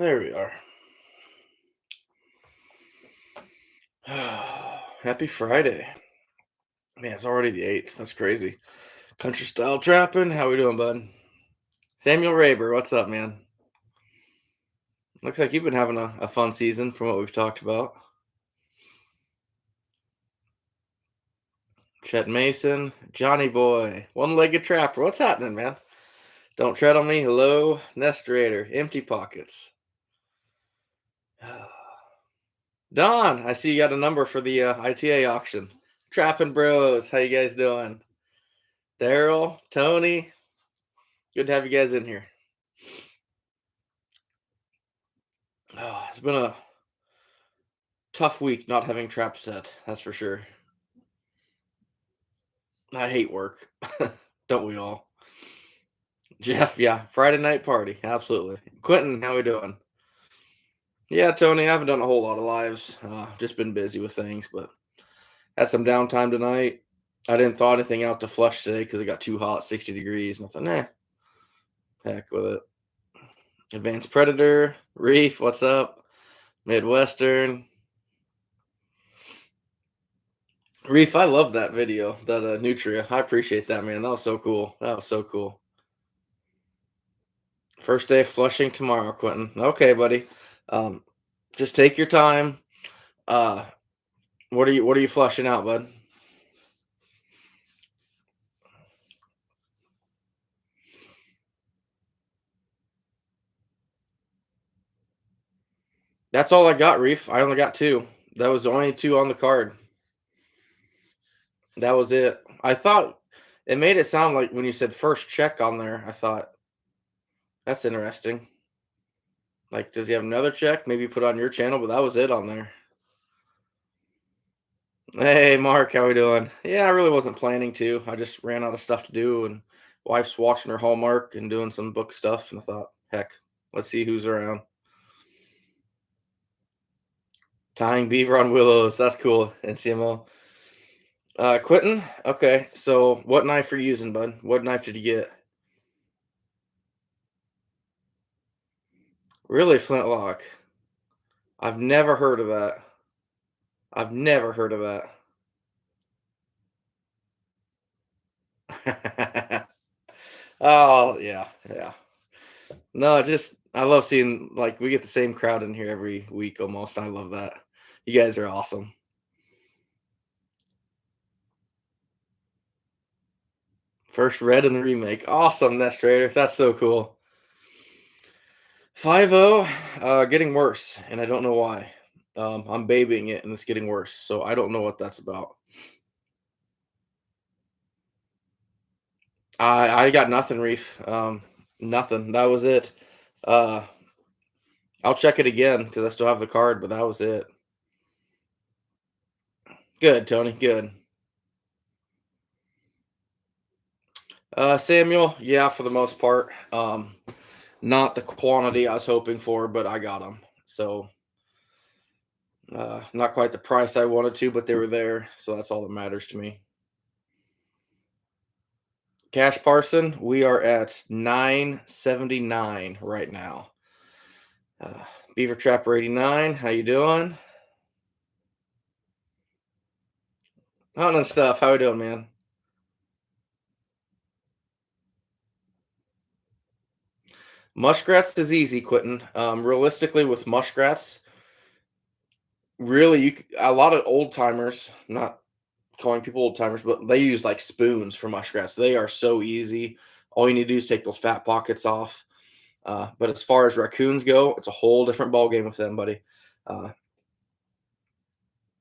There we are. Happy Friday. Man, it's already the 8th. That's crazy. Country style trapping. How we doing, bud? Samuel Raber, what's up, man? Looks like you've been having a fun season from what we've talked about. Chet Mason, Johnny Boy, one-legged trapper. What's happening, man? Don't tread on me. Hello, Nest Raider, empty pockets. Don, I see you got a number for the ITA auction. Trapping Bros, how you guys doing? Daryl, Tony, good to have you guys in here. It's been a tough week not having trap set. That's for sure. I hate work. Don't we all? Jeff, yeah, Friday night party, absolutely. Quentin, how we doing? Yeah, Tony, I haven't done a whole lot of lives. Just been busy with things, but had some downtime tonight. I didn't thaw anything out to flush today because it got too hot, 60 degrees. Nothing. Heck with it. Advanced Predator, Reef, what's up? Midwestern. Reef, I love that video, that Nutria. I appreciate that, man. That was so cool. That was so cool. First day of flushing tomorrow, Quentin. Okay, buddy. Um, just take your time. Uh, what are you flushing out, bud? That's all I got, Reef. I only got two. That was the only two on the card. That was it. I thought it made it sound like when you said first check on there, I thought that's interesting. Like, does he have another check? Maybe put on your channel, but that was it on there. Hey, Mark, how we doing? Yeah, I really wasn't planning to. I just ran out of stuff to do, and wife's watching her Hallmark and doing some book stuff, and I thought, heck, let's see who's around. Tying beaver on willows. That's cool. NCMO. Quentin. Okay, so what knife are you using, bud? What knife did you get? Really, flintlock. I've never heard of that. I've never heard of that. Oh yeah, yeah. No, just I love seeing like we get the same crowd in here every week almost. I love that. You guys are awesome. First red in the remake. Awesome, Nest Raider. That's so cool. 5-0, getting worse, and I don't know why. I'm babying it, and it's getting worse, so I don't know what that's about. I got nothing, Reef. Nothing. That was it. Uh, I'll check it again because I still have the card, but that was it. Good, Tony. Good. Samuel, yeah, for the most part. Not the quantity I was hoping for, but I got them. So, not quite the price I wanted to, but they were there. So that's all that matters to me. Cash Parson, we are at 979 right now. Beaver Trapper 89, how you doing? Hunting and stuff, how we doing, man? Muskrats is easy, Quentin. Realistically, with muskrats, really, a lot of old timers, not calling people old timers, but they use like spoons for muskrats. They are so easy. All you need to do is take those fat pockets off. But as far as raccoons go, it's a whole different ball game with them, buddy. Uh,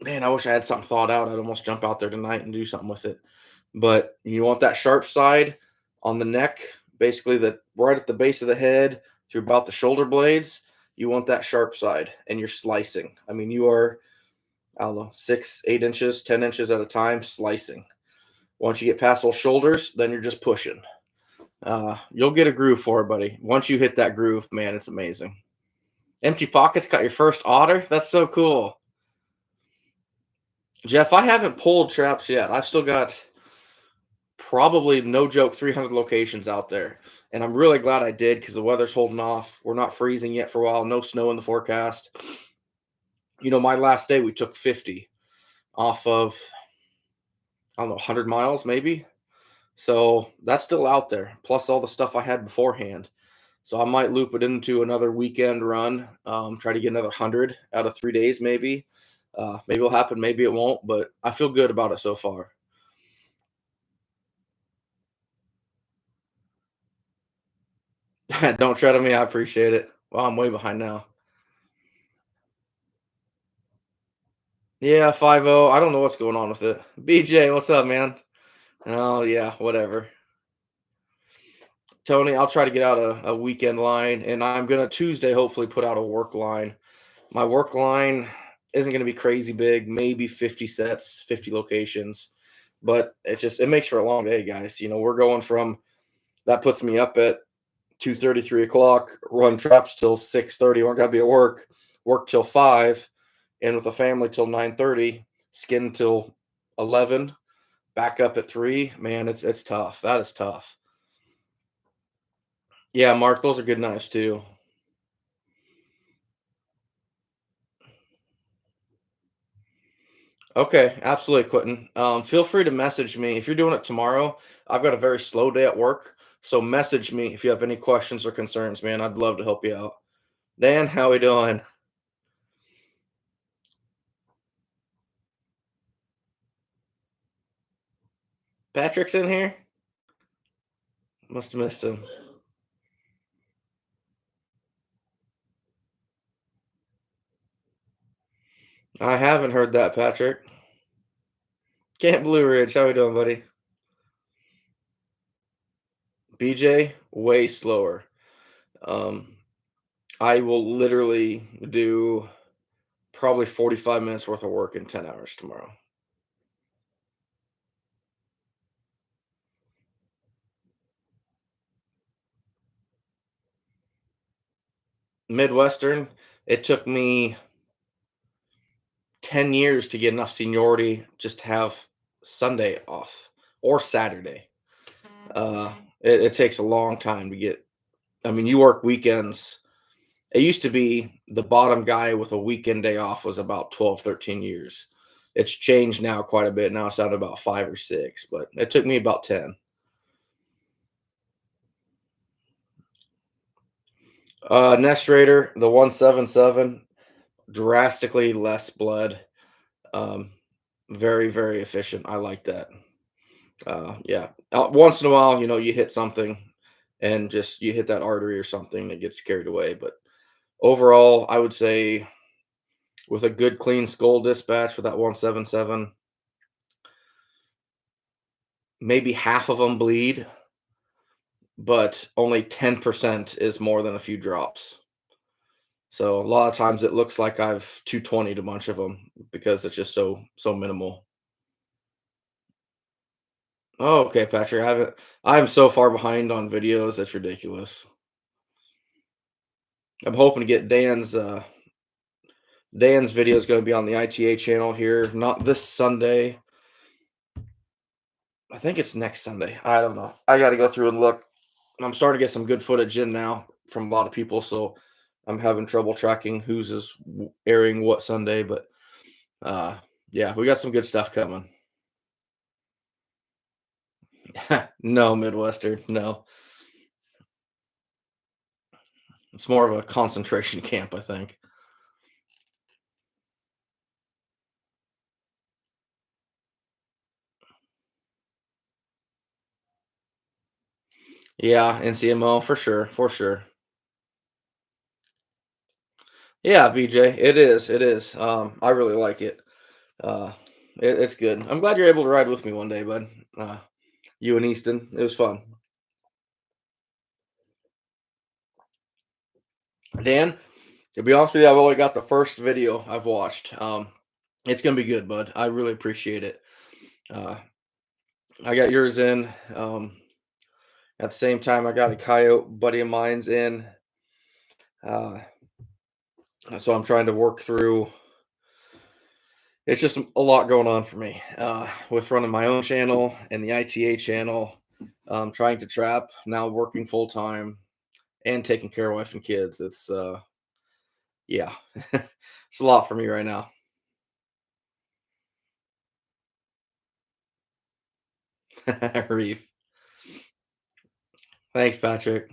Man, I wish I had something thought out. I'd almost jump out there tonight and do something with it. But you want that sharp side on the neck, basically the right at the base of the head to about the shoulder blades. You want that sharp side, and you're slicing. I mean, you are, I don't know, 6, 8 inches, 10 inches at a time slicing. Once you get past those shoulders, then you're just pushing. You'll get a groove for it, buddy. Once you hit that groove, man, it's amazing. Empty pockets got your first otter. That's so cool. Jeff, I haven't pulled traps yet. I've still got probably no joke 300 locations out there. And I'm really glad I did because the weather's holding off. We're not freezing yet for a while. No snow in the forecast. My last day we took 50 off of, I don't know, 100 miles maybe. So that's still out there, plus all the stuff I had beforehand. So I might loop it into another weekend run, try to get another 100 out of 3 days maybe. Maybe it'll happen, maybe it won't, but I feel good about it so far. Don't tread on me. I appreciate it. Well, I'm way behind now. Yeah, 5-0. I don't know what's going on with it. BJ, what's up, man? Oh, yeah, whatever. Tony, I'll try to get out a weekend line, and I'm going to Tuesday hopefully put out a work line. My work line isn't going to be crazy big, maybe 50 sets, 50 locations, but it makes for a long day, guys. We're going from that puts me up at 2:30, 3 o'clock, run traps till 6:30. Or gotta be at work till 5, and with the family till 9:30, skin till 11, back up at 3. Man, it's tough. That is tough. Yeah, Mark, those are good knives too. Okay, absolutely, Quentin. Feel free to message me if you're doing it tomorrow. I've got a very slow day at work, so message me if you have any questions or concerns, man. I'd love to help you out. Dan, how we doing? Patrick's in here. Must have missed him. I haven't heard that, Patrick. Camp Blue Ridge, how we doing, buddy? BJ, way slower. Um, I will literally do probably 45 minutes worth of work in 10 hours tomorrow. Midwestern, it took me 10 years to get enough seniority just to have Sunday off or Saturday. It takes a long time to get. I mean, you work weekends. It used to be the bottom guy with a weekend day off was about 12, 13 years. It's changed now quite a bit. Now it's down to about 5 or 6, but it took me about 10. Nest Raider, the 177, drastically less blood. Um, very, very efficient. I like that. Yeah. Once in a while, you hit something and just you hit that artery or something that gets carried away. But overall, I would say with a good clean skull dispatch with that 177, maybe half of them bleed, but only 10% is more than a few drops. So a lot of times it looks like I've 220'd a bunch of them because it's just so minimal. Oh, okay, Patrick. I'm so far behind on videos, that's ridiculous. I'm hoping to get Dan's video is going to be on the ITA channel here, not this Sunday. I think it's next Sunday. I don't know. I got to go through and look. I'm starting to get some good footage in now from a lot of people, so I'm having trouble tracking who's is airing what Sunday. But uh, yeah, we got some good stuff coming. No, Midwestern. No, it's more of a concentration camp, I think. Yeah, NCMO for sure, for sure. Yeah, BJ, it is, it is. I really like it. Uh, it's good. I'm glad you're able to ride with me one day, bud. Uh, you and Easton, it was fun. Dan, to be honest with you, I've only got the first video I've watched. It's gonna be good, bud. I really appreciate it. Uh, I got yours in. At the same time, I got a coyote buddy of mine's in. Uh, so I'm trying to work through It's just a lot going on for me with running my own channel and the ITA channel, trying to trap, now working full time and taking care of wife and kids. It's yeah, it's a lot for me right now. Reef. Thanks, Patrick.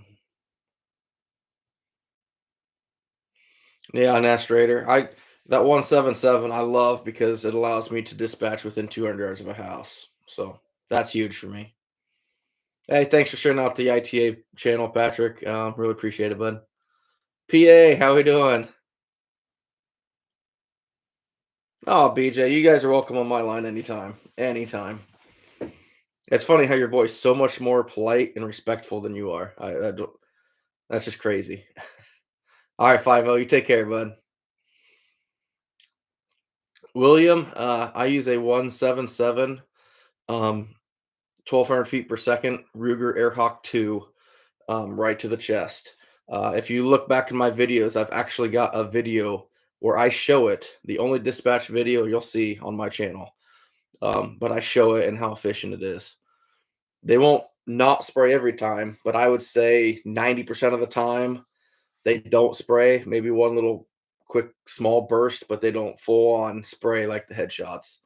Yeah, Nest Raider. That 177 I love because it allows me to dispatch within 200 yards of a house. So that's huge for me. Hey, thanks for sharing out the ITA channel, Patrick. Really appreciate it, bud. PA, how we doing? Oh, BJ, you guys are welcome on my line anytime. Anytime. It's funny how your boy's so much more polite and respectful than you are. That's just crazy. All right, 5 you take care, bud. William, I use a 177, 1,200 feet per second Ruger Airhawk 2, right to the chest. If you look back in my videos, I've actually got a video where I show it, the only dispatch video you'll see on my channel. But I show it and how efficient it is. They won't not spray every time, but I would say 90% of the time they don't spray. Maybe one little quick small burst, but they don't full on spray like the headshots.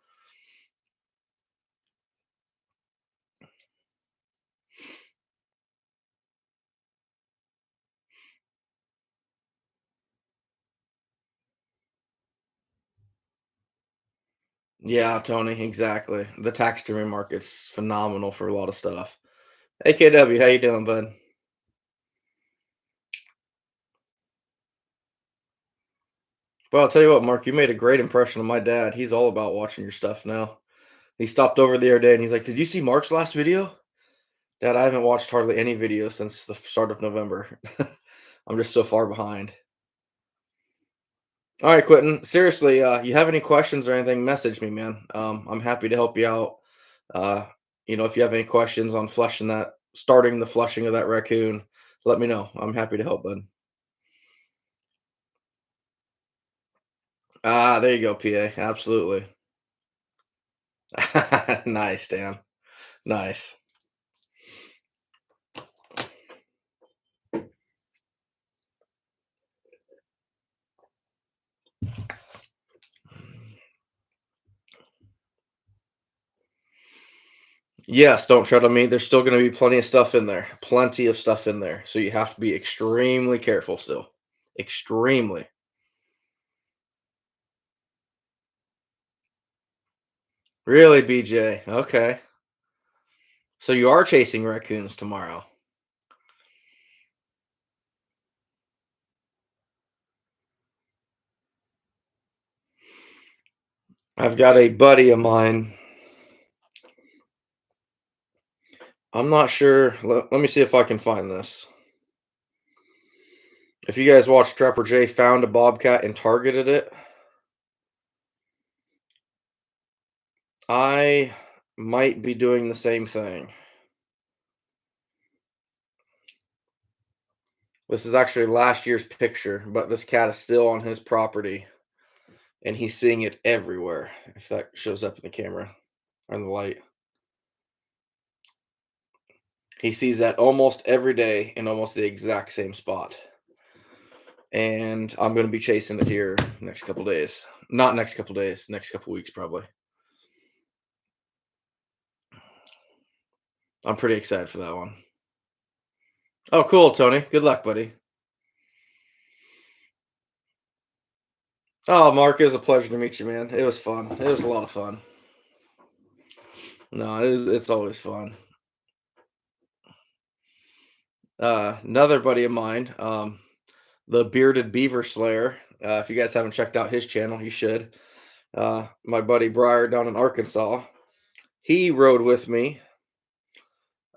Yeah, Tony, exactly. The taxidermy market's phenomenal for a lot of stuff. Hey KW, how you doing, bud? Well, I'll tell you what, Mark, you made a great impression on my dad. He's all about watching your stuff now. He stopped over the other day and he's like, "Did you see Mark's last video?" Dad, I haven't watched hardly any videos since the start of November. I'm just so far behind. All right, Quentin. Seriously, you have any questions or anything, message me, man. I'm happy to help you out. Uh, if you have any questions on starting the flushing of that raccoon, let me know. I'm happy to help, bud. Ah, there you go, PA. Absolutely. Nice, Dan. Nice. Yes, don't tread on me. There's still going to be plenty of stuff in there. Plenty of stuff in there. So you have to be extremely careful still. Extremely. Really, BJ? Okay. So you are chasing raccoons tomorrow. I've got a buddy of mine. I'm not sure. Let me see if I can find this. If you guys watched Trapper J found a bobcat and targeted it, I might be doing the same thing. This is actually last year's picture, but this cat is still on his property and he's seeing it everywhere. If that shows up in the camera or in the light, he sees that almost every day in almost the exact same spot. And I'm going to be chasing it here next couple days. Not next couple days, next couple weeks, probably. I'm pretty excited for that one. Oh, cool, Tony. Good luck, buddy. Oh, Mark, it was a pleasure to meet you, man. It was fun. It was a lot of fun. No, it's always fun. Another buddy of mine, the Bearded Beaver Slayer. If you guys haven't checked out his channel, you should. My buddy Briar down in Arkansas, he rode with me.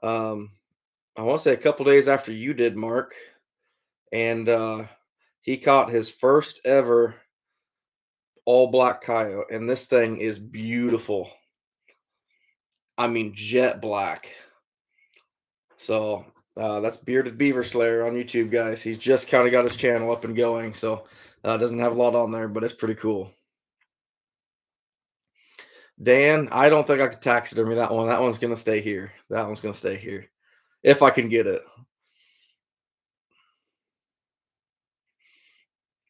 Um, I want to say a couple days after you did, Mark, and he caught his first ever all black coyote, and this thing is beautiful. I mean, jet black. So that's Bearded Beaver Slayer on YouTube, guys. He's just kind of got his channel up and going, so doesn't have a lot on there, but it's pretty cool. Dan, I don't think I could taxidermy that one. That one's gonna stay here. That one's gonna stay here if I can get it.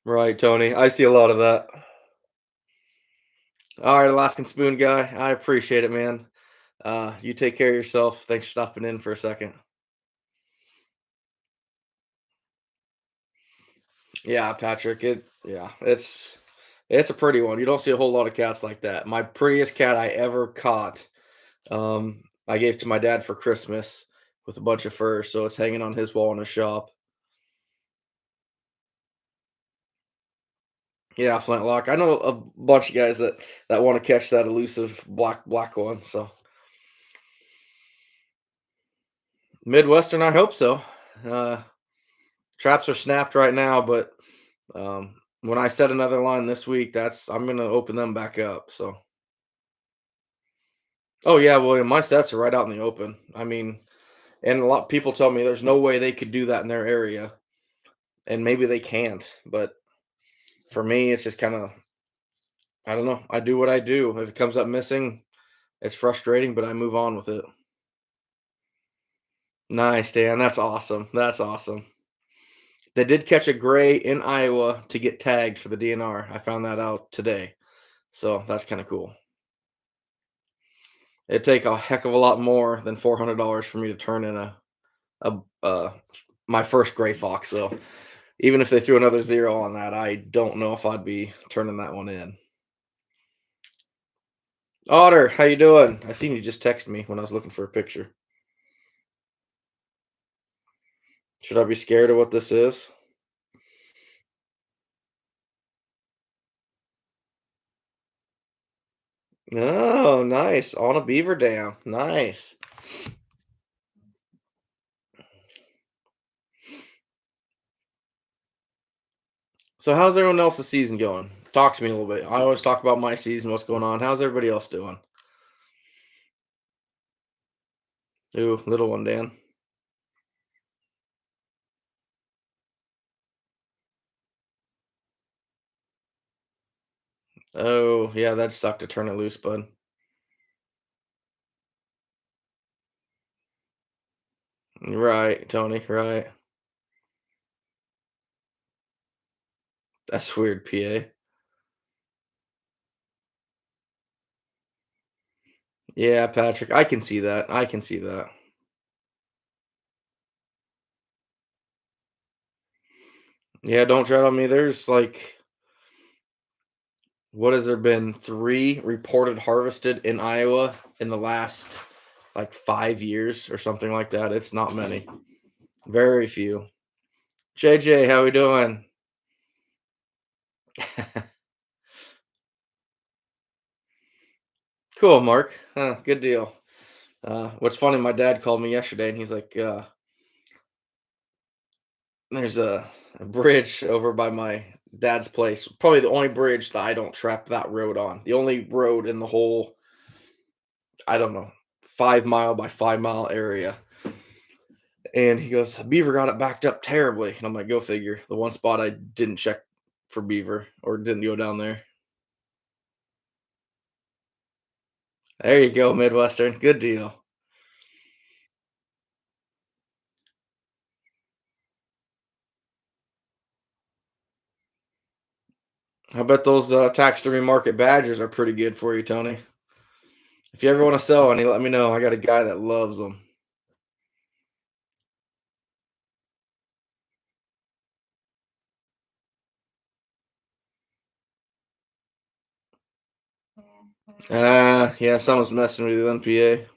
Right, Tony. I see a lot of that. All right, Alaskan Spoon guy. I appreciate it, man. You take care of yourself. Thanks for stopping in for a second. Yeah, Patrick. It's a pretty one. You don't see a whole lot of cats like that. My prettiest cat I ever caught, I gave to my dad for Christmas with a bunch of fur, so it's hanging on his wall in his shop. Yeah, flintlock. I know a bunch of guys that want to catch that elusive black one. So Midwestern, I hope so. Uh, Traps are snapped right now, but when I set another line this week, that's I'm gonna open them back up. So, oh yeah, William, my sets are right out in the open. I mean, and a lot of people tell me there's no way they could do that in their area, and maybe they can't. But for me, it's just kind of I don't know. I do what I do. If it comes up missing, it's frustrating, but I move on with it. Nice, Dan. That's awesome. That's awesome. They did catch a gray in Iowa to get tagged for the DNR. I found that out today. So that's kind of cool. It'd take a heck of a lot more than $400 for me to turn in a my first gray fox though. Even if they threw another zero on that, I don't know if I'd be turning that one in. Otter, how you doing? I seen you just text me when I was looking for a picture. Should I be scared of what this is? Oh, nice. On a beaver dam. Nice. So how's everyone else's season going? Talk to me a little bit. I always talk about my season, what's going on. How's everybody else doing? Ooh, little one, Dan. Oh, yeah, that sucked to turn it loose, bud. Right, Tony, right. That's weird, PA. Yeah, Patrick, I can see that. I can see that. Yeah, don't tread on me. There's like, what has there been? Three reported harvested in Iowa in the last like 5 years or something like that. It's not many. Very few. JJ, how we doing? Cool, Mark. Good deal. What's funny, my dad called me yesterday and he's like, there's a bridge over by my dad's place. Probably the only bridge that I don't trap that road on. The only road in the whole, I don't know, 5 mile by 5 mile area. And he goes, Beaver got it backed up terribly. And I'm like, go figure. The one spot I didn't check for beaver or didn't go down there. There you go, Midwestern. Good deal. I bet those taxidermy market badgers are pretty good for you, Tony. If you ever want to sell any, let me know. I got a guy that loves them. Yeah, someone's messing with you, NPA.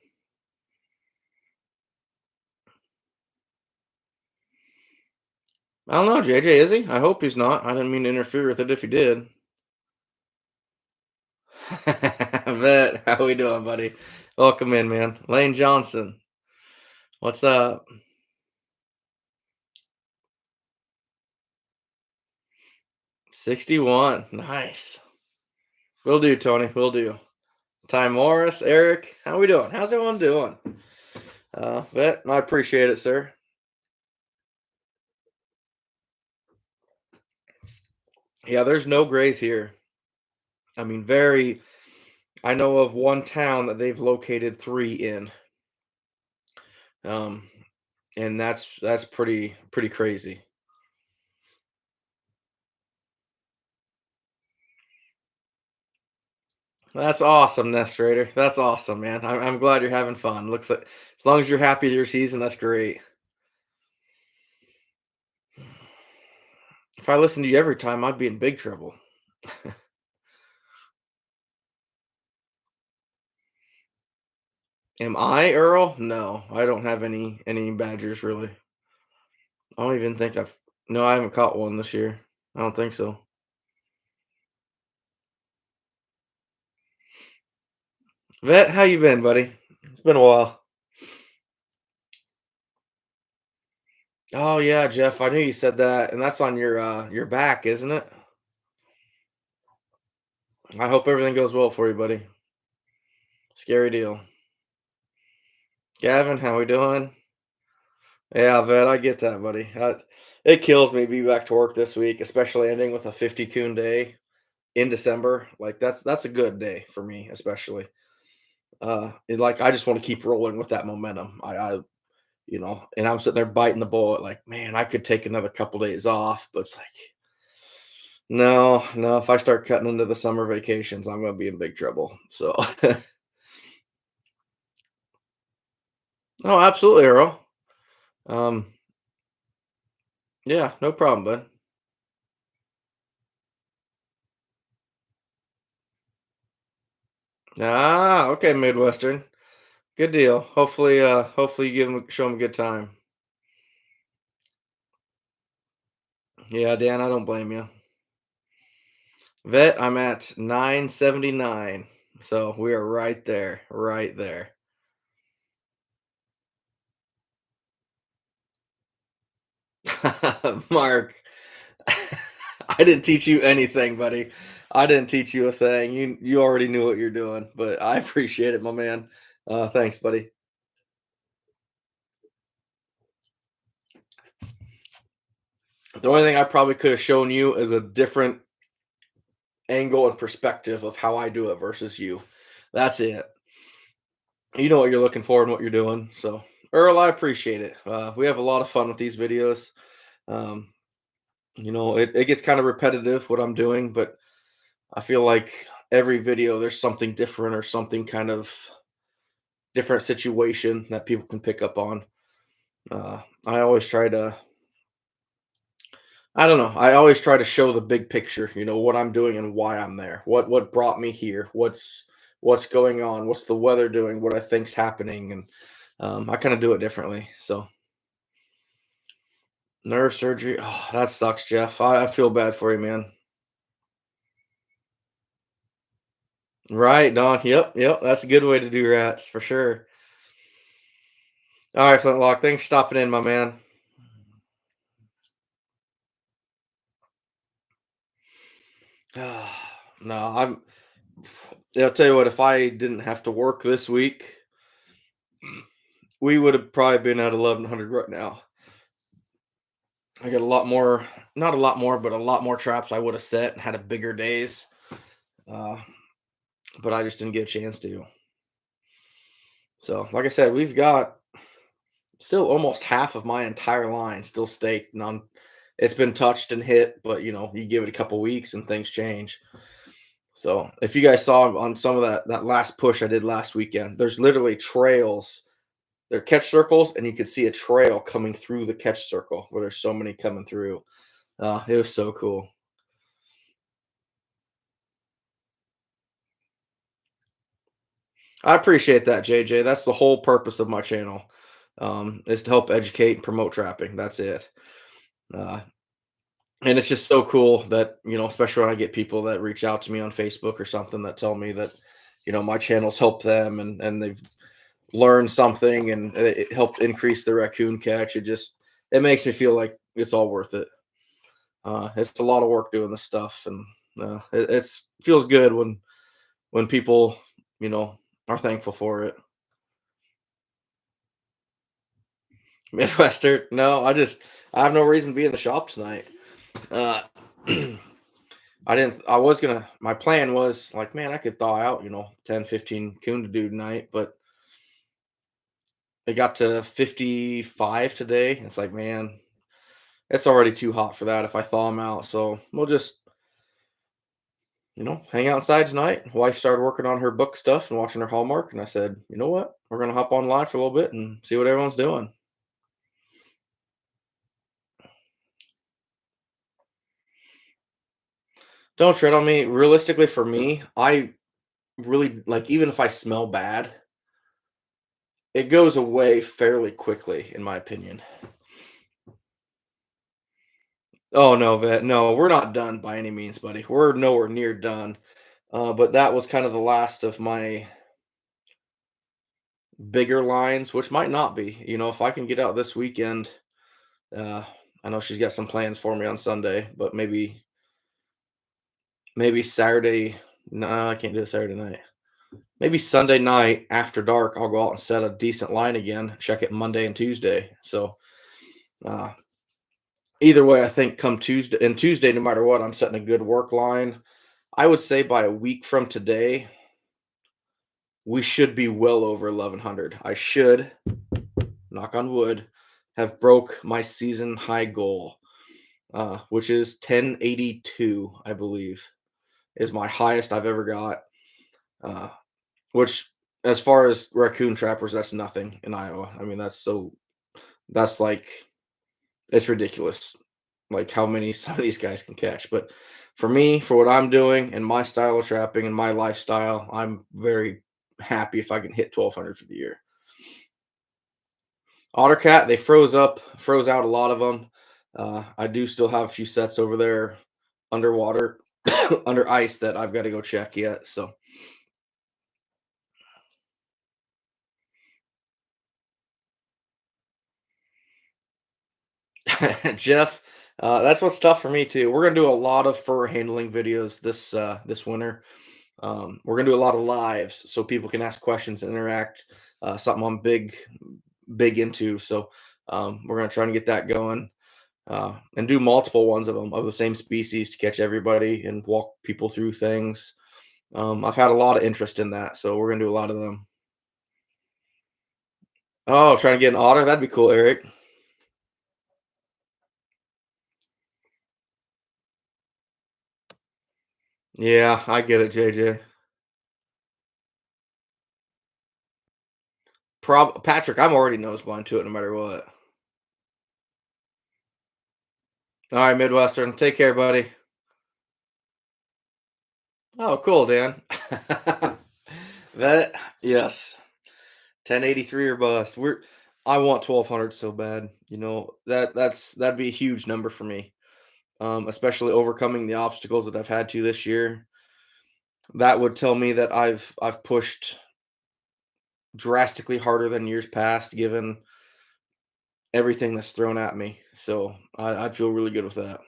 I don't know, JJ, is he? I hope he's not. I didn't mean to interfere with it if he did. I bet. How we doing, buddy? Welcome in, man. Lane Johnson. What's up? 61. Nice. Will do, Tony. Will do. Ty Morris, Eric. How we doing? How's everyone doing? Bet. I appreciate it, sir. Yeah, there's no grays here. I mean, very I know of one town that they've located 3 in, um, and that's pretty crazy. That's awesome, Nest Raider. That's awesome, man. I'm glad you're having fun. Looks like as long as you're happy with your season, that's great. If I listened to you every time, I'd be in big trouble. Am I Earl? No, I don't have any badgers really. I don't even think I've no, I haven't caught one this year. I don't think so. Vet, how you been, buddy? It's been a while. Oh yeah, Jeff, I knew you said that, and that's on your back, isn't it? I hope everything goes well for you, buddy. Scary deal. Gavin, how we doing? Yeah, vet, I get that, buddy. It kills me to be back to work this week, especially ending with a 50 coon day in December. Like that's a good day for me, especially. And like I just want to keep rolling with that momentum. And I'm sitting there biting the bullet, like, man, I could take another couple days off, but it's like, no, no. If I start cutting into the summer vacations, I'm gonna be in big trouble. So, oh, absolutely, Earl. Um, yeah, no problem, bud. Ah, okay, Midwestern. Good deal. Hopefully you show 'em a good time. Yeah, Dan, I don't blame you. Vet, I'm at 979. So we are right there, right there. Mark, I didn't teach you anything, buddy. I didn't teach you a thing. You already knew what you're doing, but I appreciate it, my man. Thanks, buddy. The only thing I probably could have shown you is a different angle and perspective of how I do it versus you. That's it. You know what you're looking for and what you're doing. So, Earl, I appreciate it. We have a lot of fun with these videos. Um, it gets kind of repetitive what I'm doing, but I feel like every video there's something different or something kind of different situation that people can pick up on. I always try to, I don't know, I always try to show the big picture, what I'm doing and why I'm there. What brought me here? What's going on? What's the weather doing? What I think's happening? And I kind of do it differently. So nerve surgery, oh, that sucks, Jeff. I feel bad for you, man. Right, Don. Yep, yep. That's a good way to do rats for sure. All right, Flintlock. Thanks for stopping in, my man. No, I'll tell you what. If I didn't have to work this week, we would have probably been at 1100 right now. I got a lot more, not a lot more, but a lot more traps I would have set and had a bigger days. Uh, but I just didn't get a chance to. So, like I said, we've got still almost half of my entire line still staked. None, it's been touched and hit, but you give it a couple weeks and things change. So, if you guys saw on some of that last push I did last weekend, there's literally trails. They're catch circles, and you could see a trail coming through the catch circle where there's so many coming through. It was so cool. I appreciate that, JJ. That's the whole purpose of my channel, is to help educate and promote trapping. That's it. Uh, and it's just so cool that especially when I get people that reach out to me on Facebook or something that tell me that my channels help them and they've learned something and it helped increase the raccoon catch. It makes me feel like it's all worth it. It's a lot of work doing this stuff, and it's feels good when people you know are thankful for it. Midwestern, no, I have no reason to be in the shop tonight. Uh, I was gonna my plan was like, man, I could thaw out, 10, 15 coon to do tonight, but it got to 55 today. It's like, man, it's already too hot for that if I thaw them out. So we'll just, hang outside tonight. Wife started working on her book stuff and watching her Hallmark, and I said, you know what? We're gonna hop on live for a little bit and see what everyone's doing. Don't tread on me. Realistically, for me, I really like even if I smell bad, it goes away fairly quickly, in my opinion. Oh no, Vet. No, we're not done by any means, buddy. We're nowhere near done. But that was kind of the last of my bigger lines, which might not be. If I can get out this weekend, uh, I know she's got some plans for me on Sunday, but maybe Saturday. No, I can't do it Saturday night. Maybe Sunday night after dark, I'll go out and set a decent line again. Check it Monday and Tuesday. So uh, either way, I think come Tuesday and Tuesday, no matter what, I'm setting a good work line. I would say by a week from today, we should be well over 1100. I should, knock on wood, have broke my season high goal, which is 1082, I believe, is my highest I've ever got. Uh, which, as far as raccoon trappers, that's nothing in Iowa. I mean, that's like it's ridiculous, like how many some of these guys can catch. But for me, for what I'm doing and my style of trapping and my lifestyle, I'm very happy if I can hit 1200 for the year. Ottercat, they froze out a lot of them. I do still have a few sets over there underwater, under ice that I've got to go check yet. So, Jeff, that's what's tough for me too. We're gonna do a lot of fur handling videos this winter. We're gonna do a lot of lives so people can ask questions and interact. Something I'm big into. So we're gonna try and get that going. And do multiple ones of them of the same species to catch everybody and walk people through things. I've had a lot of interest in that, so we're gonna do a lot of them. Oh, trying to get an otter? That'd be cool, Eric. Yeah, I get it, JJ. Patrick, I'm already nose blind to it no matter what. All right, Midwestern. Take care, buddy. Oh, cool, Dan. That yes. 1083 or bust. I want 1200 so bad. That'd be a huge number for me. Especially overcoming the obstacles that I've had to this year. That would tell me that I've pushed drastically harder than years past, given everything that's thrown at me. So I'd feel really good with that.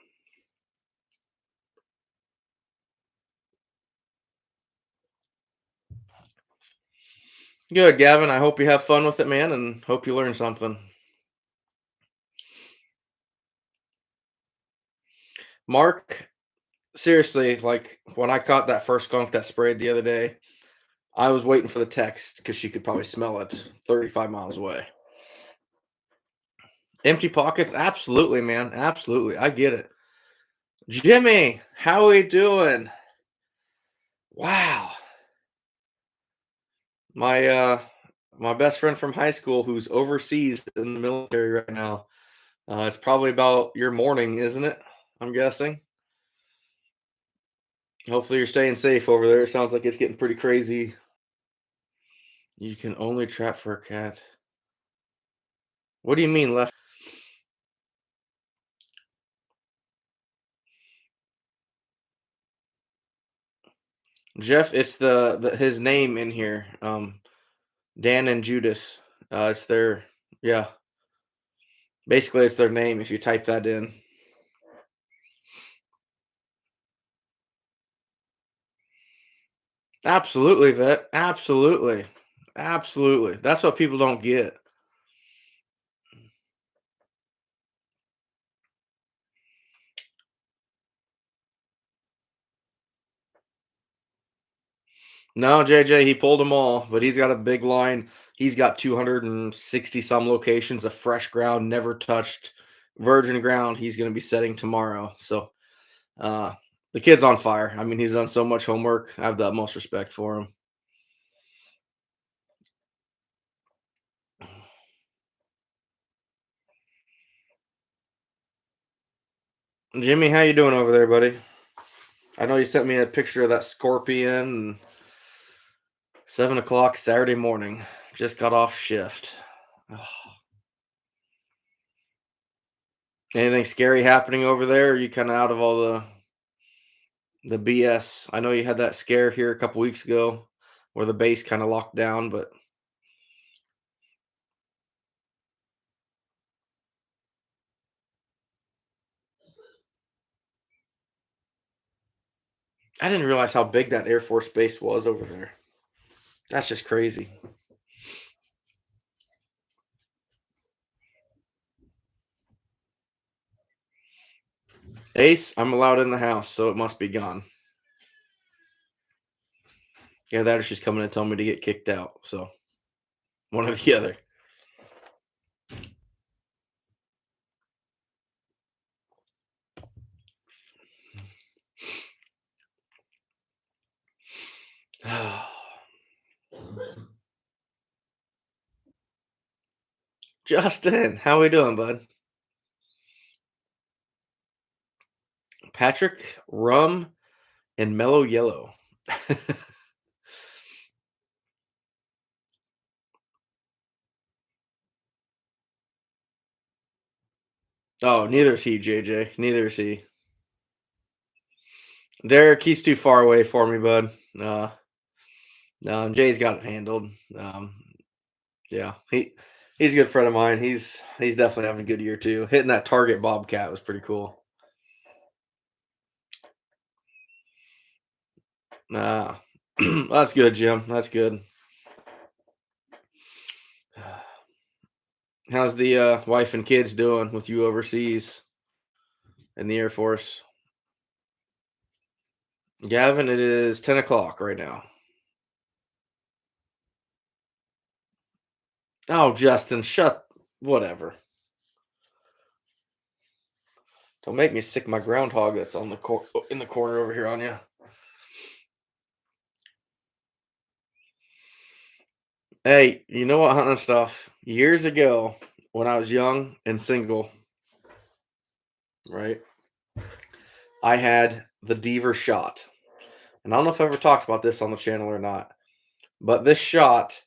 Good, Gavin. I hope you have fun with it, man, and hope you learn something. Mark, seriously, like when I caught that first skunk that sprayed the other day, I was waiting for the text because she could probably smell it 35 miles away. Empty pockets? Absolutely, man. Absolutely. I get it. Jimmy, how we doing? Wow. My best friend from high school who's overseas in the military right now. It's probably about your morning, isn't it? I'm guessing. Hopefully you're staying safe over there. It sounds like it's getting pretty crazy. You can only trap for a cat. What do you mean left? Jeff, it's the his name in here. Dan and Judith. It's their yeah. Basically, it's their name if you type that in. Absolutely, vet. Absolutely. Absolutely. That's what people don't get. No, JJ, he pulled them all, but he's got a big line. He's got 260 some locations of fresh ground, never touched, virgin ground. He's going to be setting tomorrow. So uh, the kid's on fire. I mean, he's done so much homework. I have the utmost respect for him. Jimmy, how you doing over there, buddy? I know you sent me a picture of that scorpion. 7 o'clock Saturday morning. Just got off shift. Ugh. Anything scary happening over there? Or are you kind of out of all the BS? I know you had that scare here a couple weeks ago where the base kind of locked down, but I didn't realize how big that Air Force base was over there. That's just crazy. Ace, I'm allowed in the house, so it must be gone. Yeah, that or she's coming to tell me to get kicked out. So one or the other. Justin, how we doing, bud? Patrick, rum, and mellow yellow. Oh, neither is he, JJ. Neither is he. Derek, he's too far away for me, bud. No, Jay's got it handled. Yeah, he's a good friend of mine. He's definitely having a good year too. Hitting that target bobcat was pretty cool. Nah, that's good, Jim. That's good. How's the wife and kids doing with you overseas in the Air Force? Gavin, it is 10 o'clock right now. Oh, Justin, shut. Whatever. Don't make me sick my groundhog that's on in the corner over here on you. Hey, you know what, hunting stuff? Years ago, when I was young and single, right? I had the Deaver shot. And I don't know if I ever talked about this on the channel or not, but this shot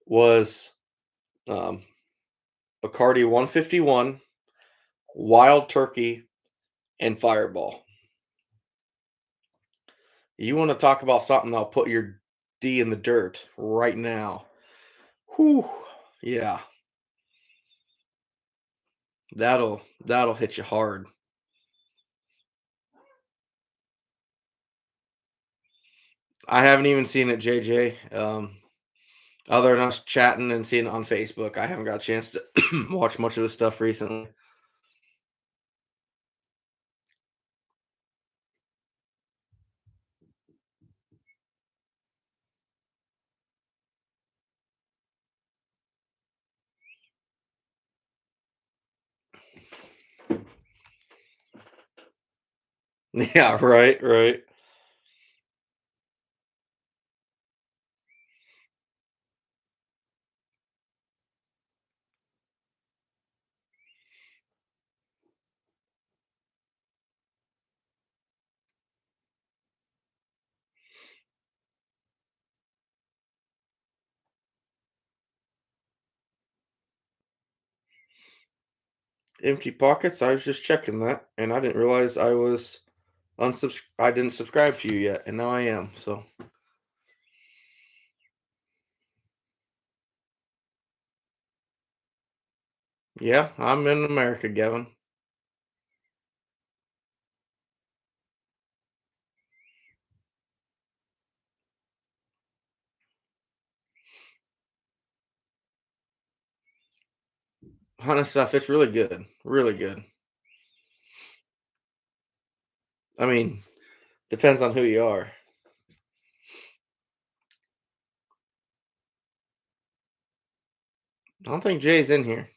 was um, Bacardi 151, Wild Turkey, and Fireball. You want to talk about something that'll put your D in the dirt right now? Whew. Yeah, that'll hit you hard. I haven't even seen it, JJ. Other than us chatting and seeing it on Facebook, I haven't got a chance to watch much of his stuff recently. Yeah, right, right. Empty pockets. I was just checking that, and I didn't realize I didn't subscribe to you yet, and now I am. So yeah, I'm in America, Gavin. Hunting stuff. It's really good. Really good. I mean, depends on who you are. I don't think Jay's in here.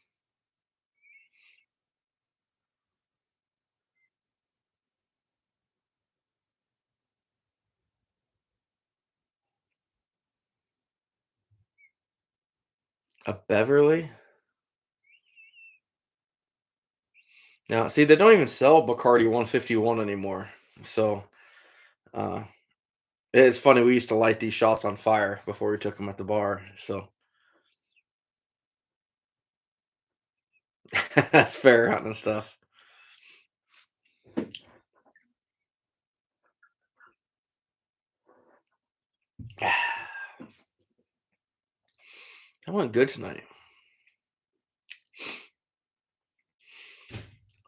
A Beverly? Now, see, they don't even sell Bacardi 151 anymore. So, uh, it's funny. We used to light these shots on fire before we took them at the bar. So that's fair hunting and stuff. I went good tonight.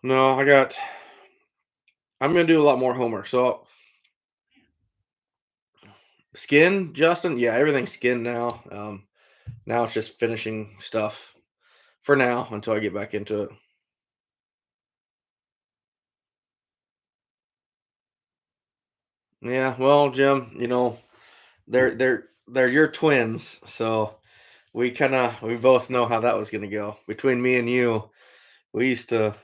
No, I'm gonna do a lot more homework. So skin, Justin, yeah, everything's skin now. Now it's just finishing stuff for now until I get back into it. Yeah, well, Jim, they're your twins, so we both know how that was gonna go. Between me and you, we used to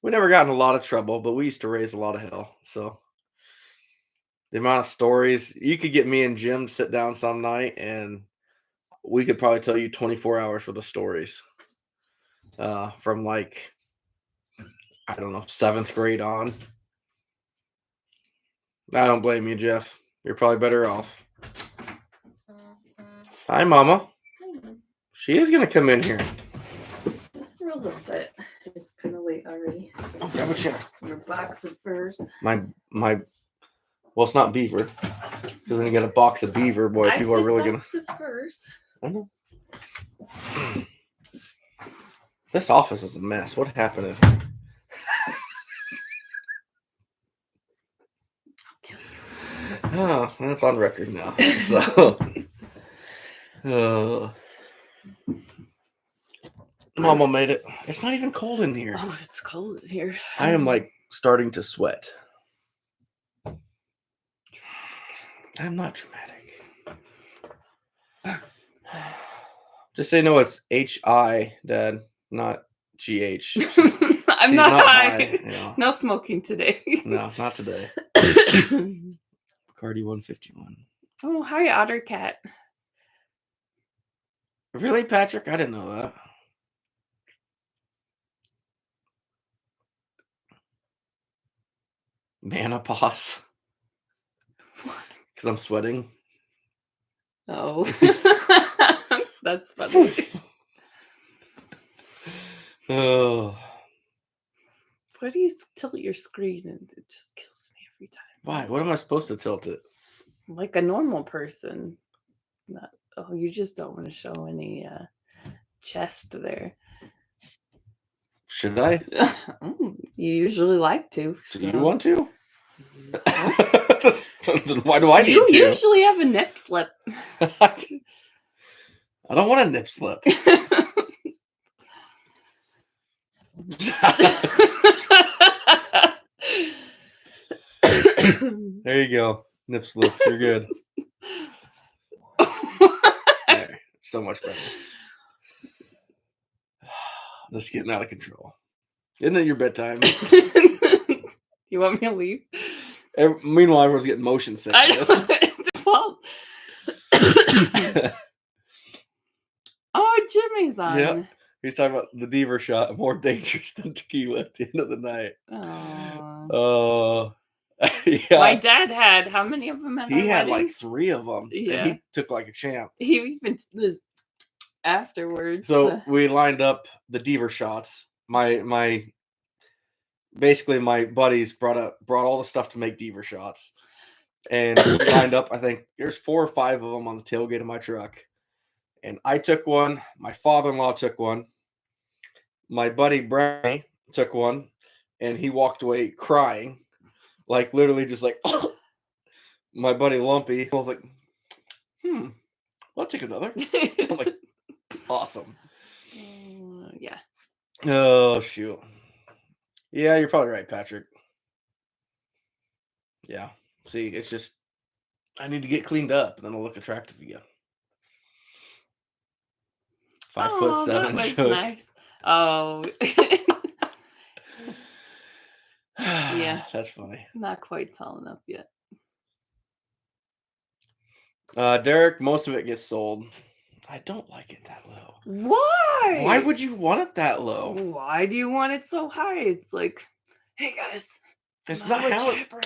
we never got in a lot of trouble, but we used to raise a lot of hell. So the amount of stories you could get me and Jim to sit down some night and we could probably tell you 24 hours worth of stories. From like, I don't know, seventh grade on. I don't blame you, Jeff. You're probably better off. Hi, Mama. She is gonna come in here. Just for a little bit. It's kind of late already. Oh, grab a chair. I'm gonna box it first. My well, it's not beaver. Because then you got a box of beaver, boy. I People are said really gonna. box it first. I know. This office is a mess. What happened? Oh, that's on record now. So, Mama made it. It's not even cold in here. Oh, it's cold here. I am like starting to sweat. I'm not dramatic. Just say no. It's HI, Dad, not GH. I'm she's not not high. high, yeah. No smoking today. No, not today. Cardi 151. Oh, hi, Otter Cat. Really, Patrick? I didn't know that. Menopause. Because I'm sweating. Oh, that's funny. Oh. Why do you tilt your screen? And it just kills me every time. Why? What am I supposed to tilt it? Like a normal person. Not, oh, you just don't want to show any chest there. Should I? You usually like to. Do you want to? No. Then why do I need You to? usually have a nip slip. I don't want a nip slip. There you go. Nip slip. You're good. There. So much better. This is getting out of control. Isn't it your bedtime? You want me to leave? Meanwhile, everyone's getting motion sickness. Well. Oh, Jimmy's on. Yeah. He's talking about the Deaver shot, more dangerous than tequila at the end of the night. Oh. Yeah. My dad had how many of them at He our had wedding? like 3 of them. Yeah. And he took like a champ. He even was afterwards. So we lined up the Deaver shots. Basically my buddies brought all the stuff to make Deaver shots. And we lined up, I think there's 4 or 5 of them on the tailgate of my truck. And I took one. My father-in-law took one. My buddy Brownie took one. And he walked away crying. Like literally just like, oh. My buddy Lumpy was like, I'll take another. I'm like, awesome. Yeah. Oh, shoot. Yeah, you're probably right, Patrick. Yeah. See, it's just, I need to get cleaned up and then I'll look attractive again. 5'7" that was chook. nice. Oh. Yeah. That's funny. Not quite tall enough yet. Derek, most of it gets sold. I don't like it that low. Why? Why would you want it that low? Why do you want it so high? It's like, hey guys, It's I'm not a how chipper.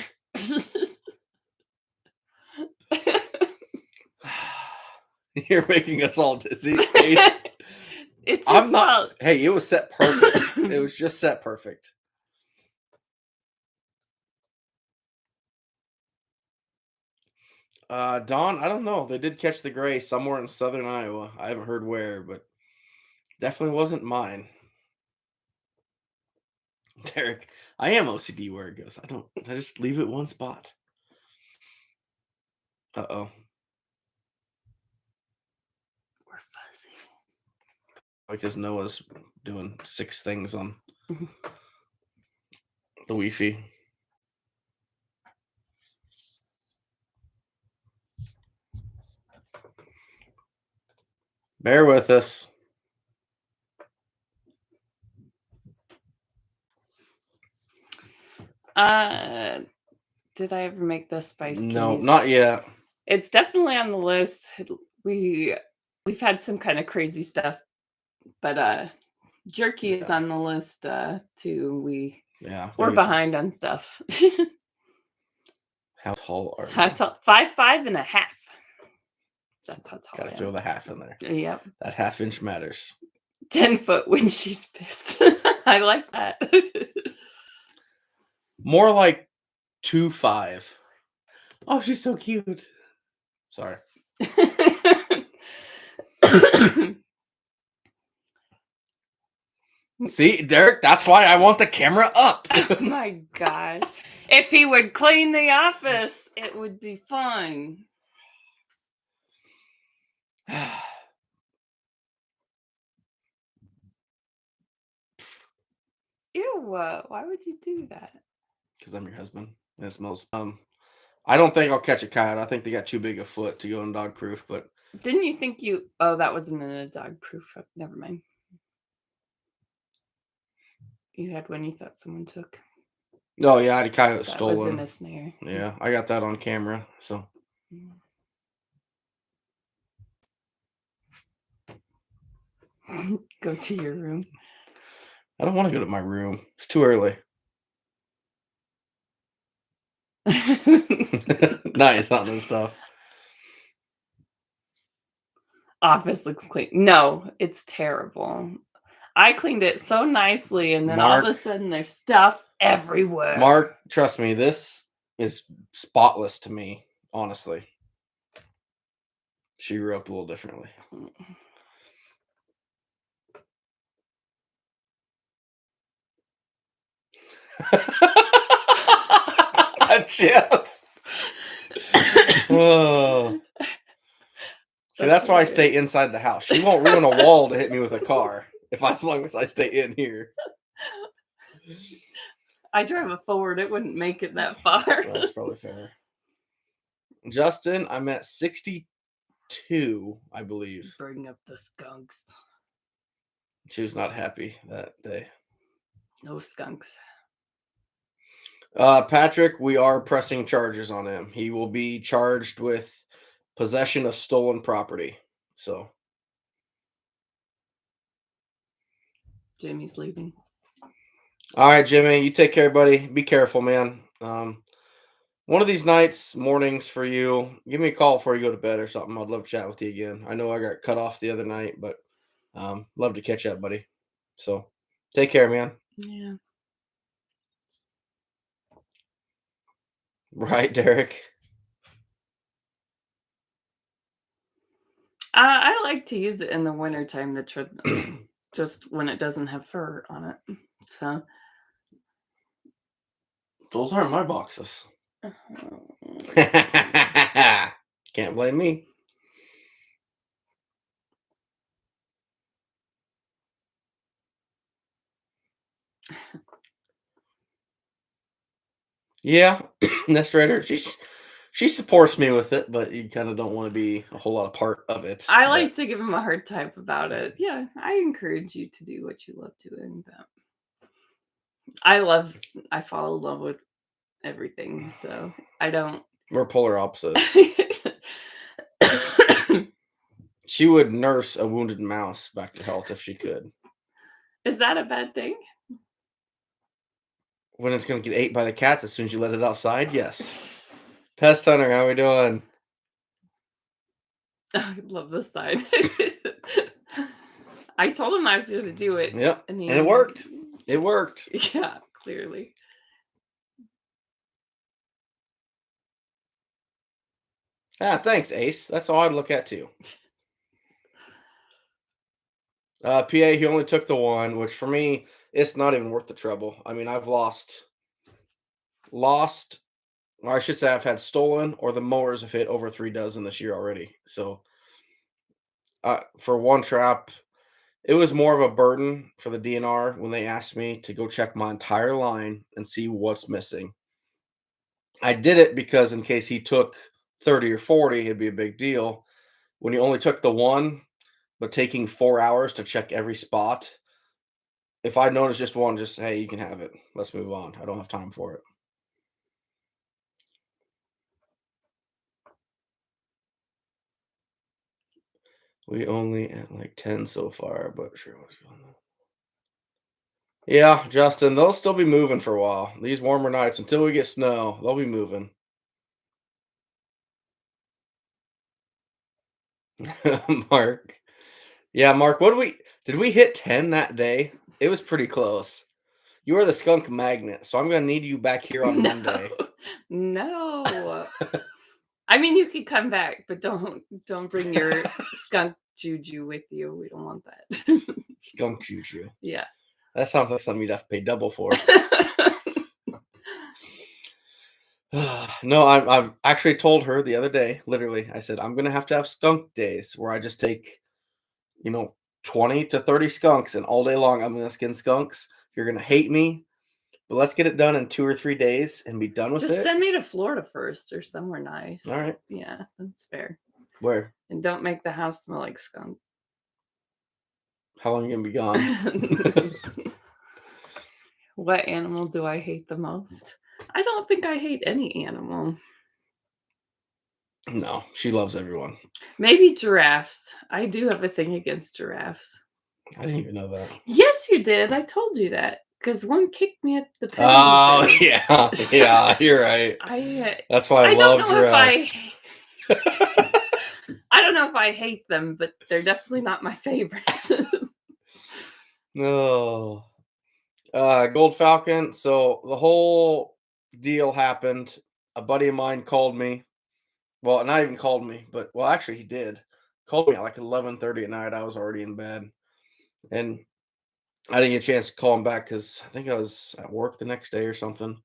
You're making us all dizzy. Ace. It's I'm his not. fault. Hey, it was set perfect. It was just set perfect. Dawn, I don't know. They did catch the gray somewhere in southern Iowa. I haven't heard where, but definitely wasn't mine. Derek, I am OCD where it goes. I just leave it one spot. Uh-oh. We're fuzzy. Because Noah's doing 6 things on Mhm. the Wi-Fi. Bear with us. Did I ever make the spice No, Kiwis? not yet. It's definitely on the list. We've had some kind of crazy stuff, but jerky is Yeah. on the list too. Yeah. We're there's- behind on stuff. How tall are you? 5'5.5". That's how tall Gotta I throw am. the half in there. Yep. That half inch matters. 10 foot when she's pissed. I like that. More like 2'5". Oh, she's so cute. Sorry. See, Derek, that's why I want the camera up. Oh my God. If he would clean the office, it would be fine. Ew, why would you do that? Because I'm your husband. And it smells. I don't think I'll catch a coyote. I think they got too big a foot to go in dog proof, but Didn't you think oh, that wasn't in a dog proof. Never mind. You had one you thought someone took. no, yeah, I had a coyote That was stolen. in a snare. Yeah, I got that on camera. So Go to your room. I don't want to go to my room. It's too early. Nice, not this stuff. Office looks clean. No, it's terrible. I cleaned it so nicely, and then all of a Mark. sudden there's stuff everywhere. Mark, trust me, this is spotless to me, honestly. She grew up a little differently. Jeff. Oh. See, that's why I stay inside the house. She won't ruin a wall to hit me with a car as long as I stay in here. I drive a Ford. It wouldn't make it that far. That's probably fair. Justin, I'm at 62, I believe. Bring up the skunks. She was not happy that day. No skunks. Patrick, we are pressing charges on him. He will be charged with possession of stolen property. So Jimmy's leaving. all right, Jimmy, you take care, buddy. Be careful, man. One of these nights, mornings for you, give me a call before you go to bed or something. I'd love to chat with you again. I know I got cut off the other night, but love to catch up, buddy. So take care, man. Yeah. Right, Derek? I like to use it in the wintertime, the treadmill, just when it doesn't have fur on it. So Those aren't my boxes. uh, Can't blame me. Yeah, Nest Raider. She's She supports me with it, but you kind of don't want to be a whole lot of part of it. I But like to give him a hard time about it. Yeah, I encourage you to do what you love doing. But I fall in love with everything, so I don't. we're polar opposites. She would nurse a wounded mouse back to health if she could. Is that a bad thing? When it's going to get ate by the cats as soon as you let it outside, yes. Pest Hunter, how we doing? I love this side. I told him I was going to do it. Yep, and it worked. It worked. Yeah, clearly. Ah, thanks, Ace. That's all I'd look at too. PA, he only took the one, which for me, it's not even worth the trouble. I mean, I've lost, or I should say, I've had stolen, or the mowers have hit over 3 dozen this year already. So, for one trap, it was more of a burden for the DNR when they asked me to go check my entire line and see what's missing. I did it because in case he took 30 or 40, it'd be a big deal. When he only took the one, but taking 4 hours to check every spot, if I notice just one, just hey, you can have it. Let's move on. I don't have time for it. We only at like 10 so far, but sure what's going on. Yeah, Justin, they'll still be moving for a while. These warmer nights until we get snow, they'll be moving. Mark. Yeah, Mark, did we hit 10 that day? It was pretty close. You are the skunk magnet, so I'm gonna need you back here on Monday. No. I mean, you could come back, but don't bring your skunk juju with you. We don't want that. Skunk juju. Yeah. That sounds like something you'd have to pay double for. No, I've actually told her the other day, literally, I said, I'm gonna have to have skunk days where I just take, 20 to 30 skunks, and all day long I'm gonna skin skunks. You're gonna hate me, but let's get it done in 2 or 3 days and be done with Just it. send me to Florida first or somewhere nice. All right. Yeah, that's fair. Where? And don't make the house smell like skunk. How long are you gonna be gone? What animal do I hate the most? I don't think I hate any animal. No, she loves everyone. Maybe giraffes. I do have a thing against giraffes. I didn't even know that. Yes, you did. I told you that because one kicked me at the petting Oh, zoo. yeah. Yeah, you're right. That's why I love giraffes. I don't know if I hate them, but they're definitely not my favorites. No. Gold Falcon. So the whole deal happened. A buddy of mine called me. Well, not even called me, but actually he did. Called me at like 11:30 at night. I was already in bed, and I didn't get a chance to call him back because I think I was at work the next day or something.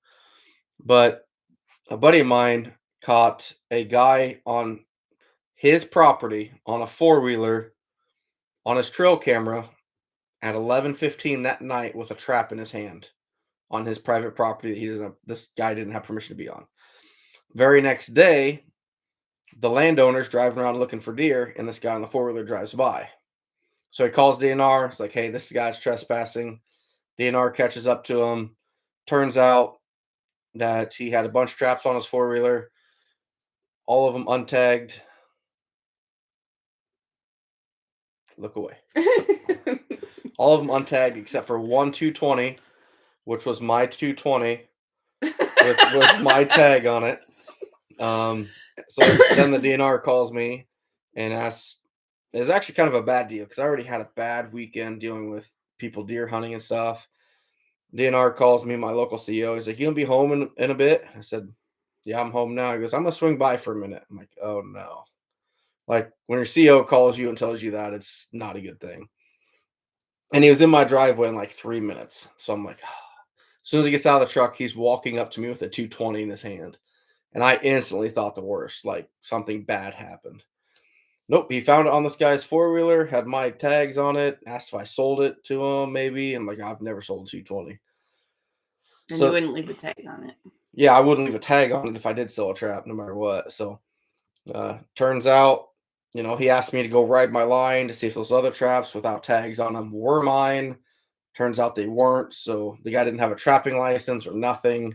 But a buddy of mine caught a guy on his property on a four-wheeler on his trail camera at 11:15 that night with a trap in his hand on his private property that this guy didn't have permission to be on. Very next day, the landowner's driving around looking for deer, and this guy on the four-wheeler drives by. So he calls DNR. It's like, hey, this guy's trespassing. DNR catches up to him. Turns out that he had a bunch of traps on his four-wheeler, all of them untagged. Look away. All of them untagged except for one 220, which was my 220 with my tag on it. So then the DNR calls me and asks, it's actually kind of a bad deal because I already had a bad weekend dealing with people deer hunting and stuff. DNR calls me, my local CEO. He's like, you gonna be home in a bit? I said, yeah, I'm home now. He goes, I'm gonna swing by for a minute. I'm like, oh no. Like when your CEO calls you and tells you that, it's not a good thing. And he was in my driveway in like 3 minutes. So I'm like, as soon as he gets out of the truck, he's walking up to me with a 220 in his hand. And I instantly thought the worst, like something bad happened. Nope, he found it on this guy's four-wheeler, had my tags on it, asked if I sold it to him maybe. I'm like, I've never sold a 220. And you wouldn't leave a tag on it. yeah, I wouldn't leave a tag on it if I did sell a trap, no matter what. So turns out, he asked me to go ride my line to see if those other traps without tags on them were mine. Turns out they weren't. So the guy didn't have a trapping license or nothing.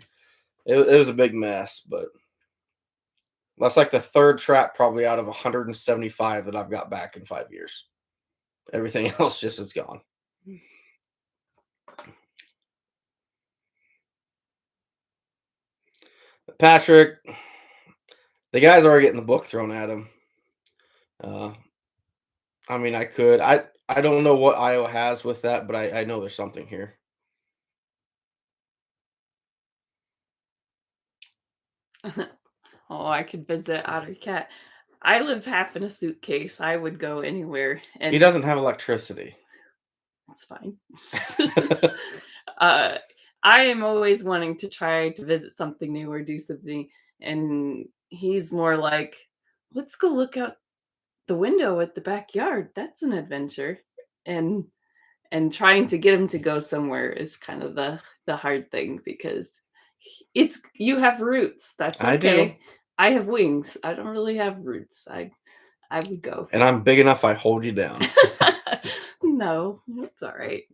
It was a big mess, but that's like the third trap probably out of 175 that I've got back in 5 years. Everything else just is gone. Patrick, the guy's already getting the book thrown at him. I mean, I could. I don't know what Iowa has with that, but I know there's something here. Oh, I could visit Otter Cat. I live half in a suitcase. I would go anywhere, He and doesn't have electricity. it's fine. uh, I am always wanting to try to visit something new or do something, and he's more like, "Let's go look out the window at the backyard. That's an adventure." And trying to get him to go somewhere is kind of the hard thing because it's you have roots. That's I do. okay. I have wings. I don't really have roots. I would go. And I'm big enough I hold you down. No, it's all right.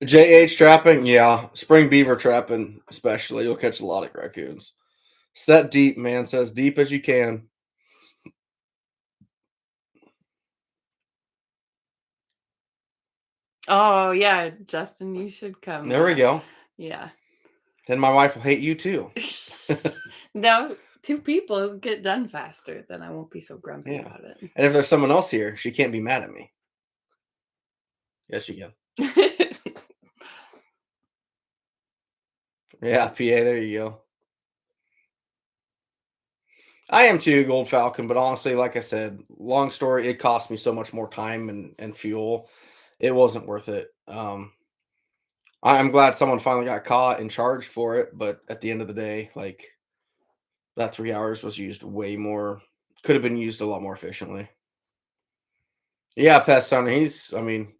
JH trapping, yeah. Spring beaver trapping, especially. You'll catch a lot of raccoons. Set deep, man. Says deep as you can. Oh yeah, Justin, you should come. There we go. Yeah. Then my wife will hate you too. No, two people get done faster, then I won't be so grumpy Yeah. about it. And if there's someone else here, she can't be mad at me. Yes, she can. Yeah, PA, there you go. I am too, Gold Falcon, but honestly, like I said, long story, it cost me so much more time and fuel. It wasn't worth it. I'm glad someone finally got caught and charged for it, but at the end of the day, like that 3 hours was used way more, could have been used a lot more efficiently. Yeah, Pest Hunter, I mean,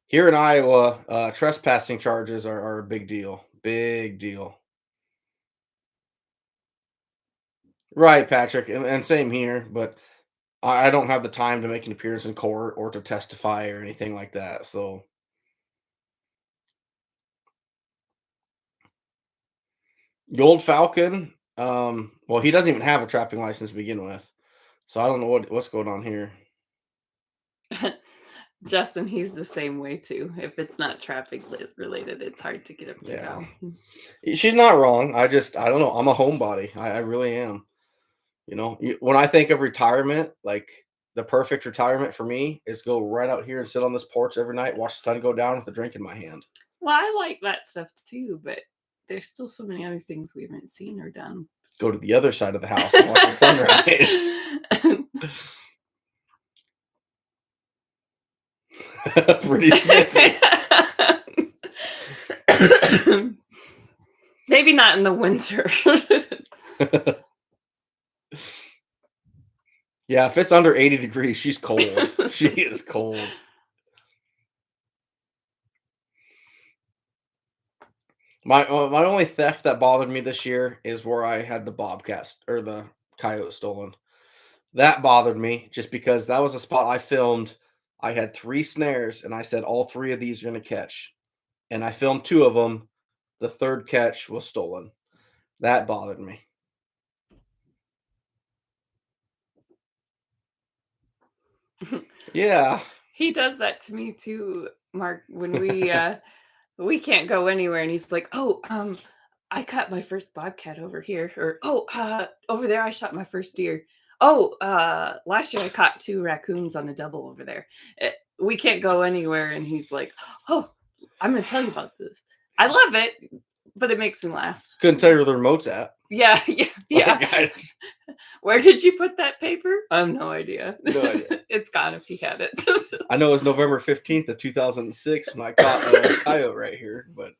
here in Iowa, trespassing charges are a big deal. Big deal. Right, Patrick, and same here, but I don't have the time to make an appearance in court or to testify or anything like that. So, Gold Falcon, well, he doesn't even have a trapping license to begin with. So I don't know what's going on here. Justin, he's the same way too. If it's not traffic related, it's hard to get him to Yeah. go. She's not wrong. I don't know. I'm a homebody. I really am. When I think of retirement, like the perfect retirement for me is go right out here and sit on this porch every night, watch the sun go down with a drink in my hand. Well, I like that stuff too, but there's still so many other things we haven't seen or done. Go to the other side of the house and watch the sunrise. Pretty sniffy. Maybe not in the winter. Yeah, if it's under 80 degrees, she's cold. She is cold. My only theft that bothered me this year is where I had the bobcat or the coyote stolen. That bothered me just because that was a spot I filmed. I had 3 snares and I said all 3 of these are going to catch. And I filmed 2 of them. The third catch was stolen. That bothered me. Yeah. He does that to me too, Mark, when we can't go anywhere and he's like, "Oh, I caught my first bobcat over here," or over there I shot my first deer. Oh, last year I caught 2 raccoons on a double over there. We can't go anywhere and he's like, "Oh, I'm going to tell you about this." I love it, but it makes me laugh. Couldn't tell you where the remote's at. Yeah. Like, Where did you put that paper? I have no idea. No idea. It's gone if he had it. I know it was November 15th of 2006 when I caught a coyote right here, but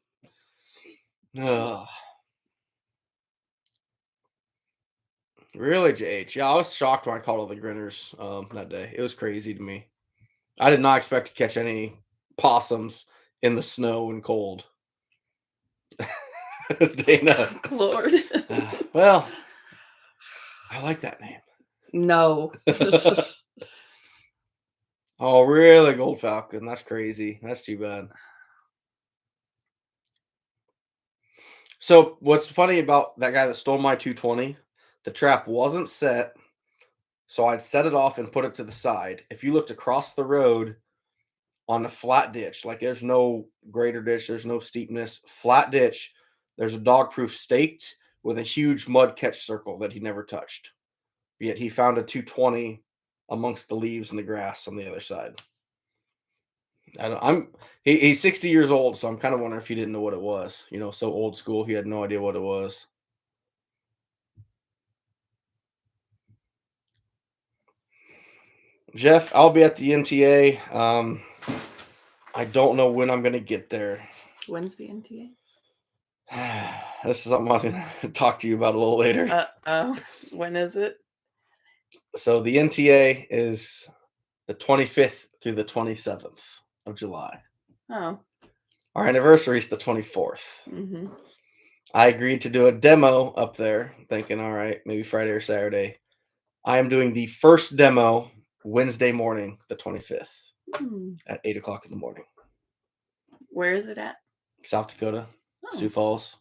really, JH. Yeah, I was shocked when I caught all the grinners that day. It was crazy to me. I did not expect to catch any possums in the snow and cold. Dana. Lord. Well, I like that name. No. Oh, really, Gold Falcon? That's crazy. That's too bad. So, what's funny about that guy that stole my 220? The trap wasn't set, so I'd set it off and put it to the side. If you looked across the road on a flat ditch, like there's no greater ditch, there's no steepness, flat ditch, there's a dog proof staked with a huge mud catch circle that he never touched. Yet he found a 220 amongst the leaves and the grass on the other side. He's 60 years old, so I'm kind of wondering if he didn't know what it was. You know, so old school, he had no idea what it was. Jeff, I'll be at the NTA. I don't know when I'm going to get there. When's the NTA? This is something I was going to talk to you about a little later. When is it? So the NTA is the 25th through the 27th of July. Oh. Our anniversary is the 24th. Mm-hmm. I agreed to do a demo up there, thinking, all right, maybe Friday or Saturday. I am doing the first demo Wednesday morning, the 25th, at 8 o'clock in the morning. Where is it at? South Dakota, Sioux Falls.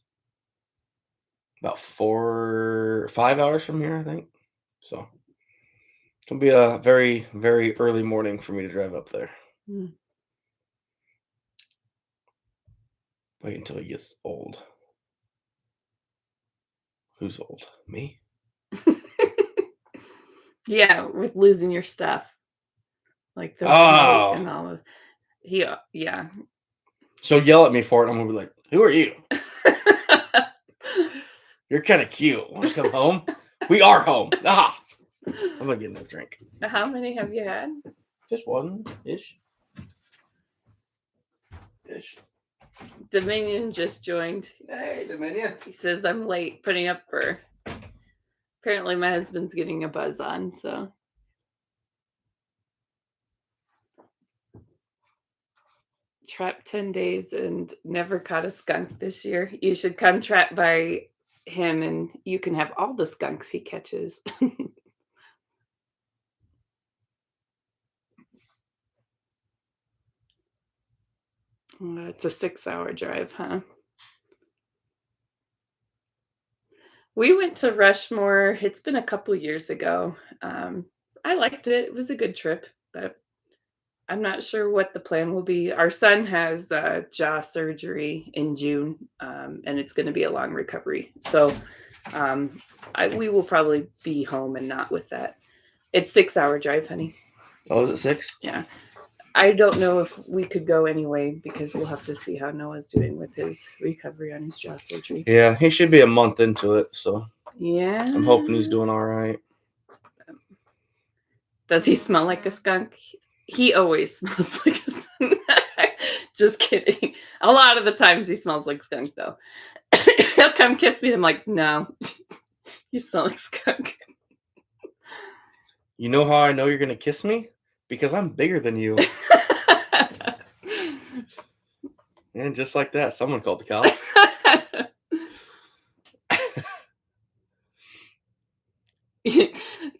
About 5 hours from here, I think. So it's going to be a very, very early morning for me to drive up there. Wait until he gets old. Who's old? Me? Yeah, with losing your stuff. Like the remote and all of yeah. So yell at me for it, I'm gonna be like, who are you? You're kind of cute. Want to come home? We are home. I'm gonna get another drink. How many have you had? Just one ish. Dominion just joined. Hey, Dominion. He says I'm late putting up for. Apparently, my husband's getting a buzz on, so. Trap 10 days and never caught a skunk this year. You should come trap by him and you can have all the skunks he catches. It's a 6-hour drive, huh? We went to Rushmore. It's been a couple years ago. I liked it. It was a good trip, but I'm not sure what the plan will be. Our son has jaw surgery in June, and it's going to be a long recovery. So we will probably be home and not with that. It's 6-hour drive, honey. Oh, is it 6? Yeah. I don't know if we could go anyway because we'll have to see how Noah's doing with his recovery on his jaw surgery. Yeah, he should be a month into it, so yeah, I'm hoping he's doing all right. Does he smell like a skunk? He always smells like a skunk. Just kidding. A lot of the times he smells like skunk, though. He'll come kiss me and I'm like, no, you smell like skunk. You know how I know you're going to kiss me? Because I'm bigger than you. And just like that, someone called the cops.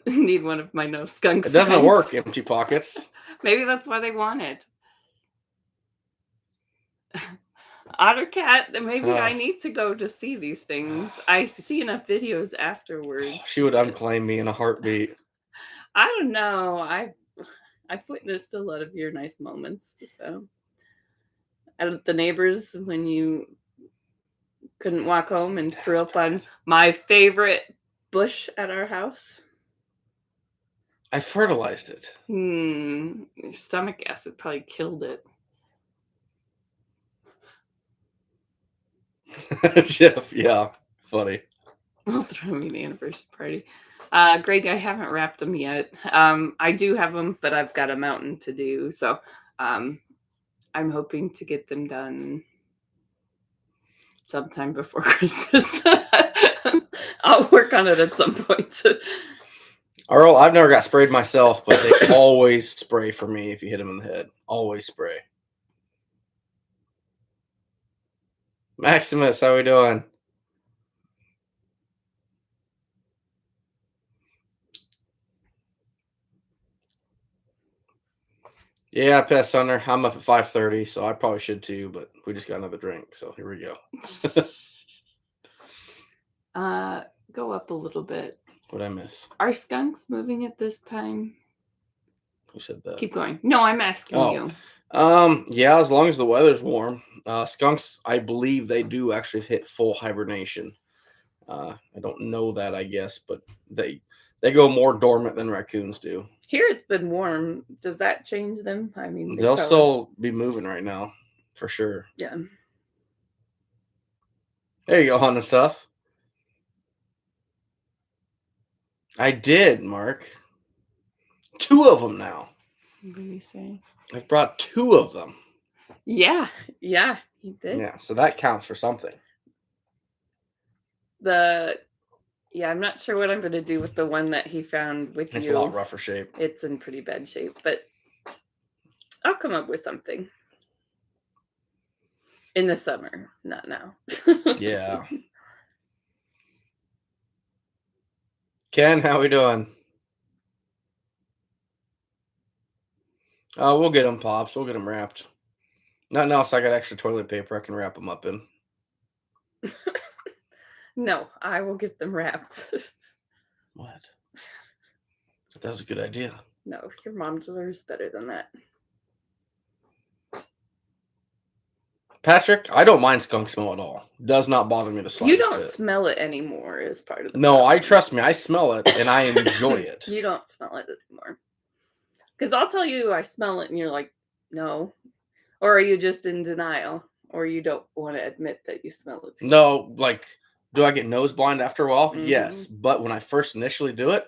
Need one of my no skunk signs. It doesn't work, empty pockets. Maybe that's why they want it. Ottercat, maybe I need to go to see these things. I see enough videos afterwards. She would unclaim me in a heartbeat. I don't know. I've witnessed a lot of your nice moments. So, at the neighbors when you couldn't walk home and threw up on my favorite bush at our house. I fertilized it. Your stomach acid probably killed it. Jeff, yeah, funny. We'll throw me the anniversary party. Greg, I haven't wrapped them yet. I do have them, but I've got a mountain to do. So I'm hoping to get them done sometime before Christmas. I'll work on it at some point. Earl, I've never got sprayed myself, but they always spray for me if you hit them in the head. Always spray. Maximus, how we doing? Yeah, Pest Hunter. I'm up at 5:30, so I probably should too, but we just got another drink, so here we go. Go up a little bit. What'd I miss? Are skunks moving at this time? Who said that? Keep going. No, I'm asking Oh, you. yeah, as long as the weather's warm. Skunks, I believe they do actually hit full hibernation. I don't know that, I guess, but they go more dormant than raccoons do. Here it's been warm. Does that change them? I mean, They'll still be moving right now, for sure. yeah. There you go, hunting stuff. I did, Mark. 2 of them now. What do you say? I've brought 2 of them. Yeah, you did. Yeah, so that counts for something. I'm not sure what I'm going to do with the one that he found with It's you. a lot rougher shape. It's in pretty bad shape, but I'll come up with something in the summer, not now. Yeah. Ken, how we doing? We'll get them, Pops. We'll get them wrapped. Nothing else. I got extra toilet paper I can wrap them up in. No, I will get them wrapped. What? That was a good idea. No, your mom deserves better than that. Patrick, I don't mind skunk smell at all. Does not bother me the slightest You don't bit. smell it anymore as part of the No, problem. trust me. I smell it and I enjoy it. You don't smell it anymore. Because I'll tell you I smell it and you're like, no. Or are you just in denial? Or you don't want to admit that you smell it? No, like, do I get nose blind after a while? Mhm. Yes. But when I first initially do it,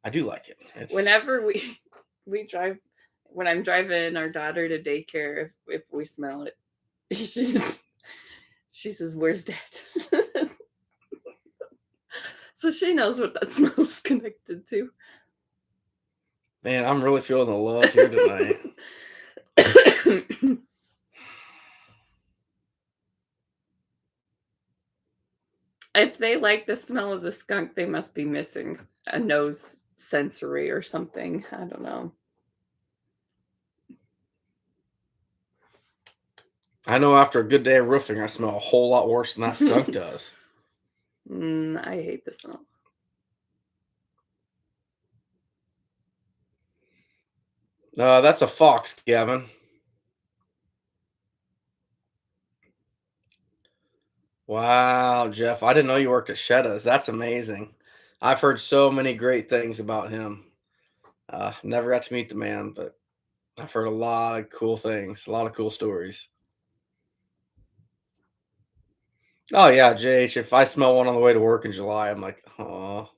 I do like it. Whenever we drive, when I'm driving our daughter to daycare, if we smell it, she says, "Where's Dad?" So she knows what that smell is connected to. Man, I'm really feeling the love here tonight. If they like the smell of the skunk, they must be missing a nose sensory or something. I don't know. I know after a good day of roofing, I smell a whole lot worse than that skunk does. I hate the smell. That's a fox, Gavin. Wow, Jeff. I didn't know you worked at Shetta's. That's amazing. I've heard so many great things about him. Never got to meet the man, but I've heard a lot of cool things, a lot of cool stories. Oh, yeah, JH. If I smell one on the way to work in July, I'm like, oh,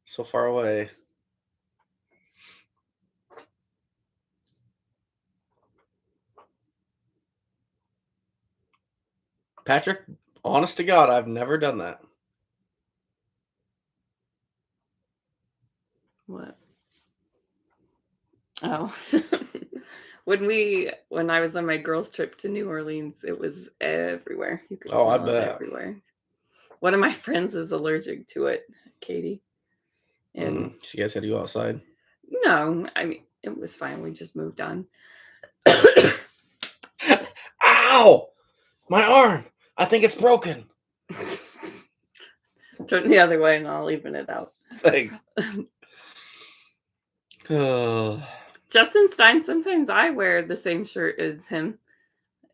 so far away. Patrick, honest to God, I've never done that. What? Oh. When I was on my girls' trip to New Orleans, it was everywhere. You could Oh, I smell it bet. everywhere. One of my friends is allergic to it, Katie. And So you guys had to go outside? no, I mean, it was fine. We just moved on. Ow! My arm! I think it's broken. Turn the other way and I'll even it out. Thanks. Oh. Justin Stein, sometimes I wear the same shirt as him.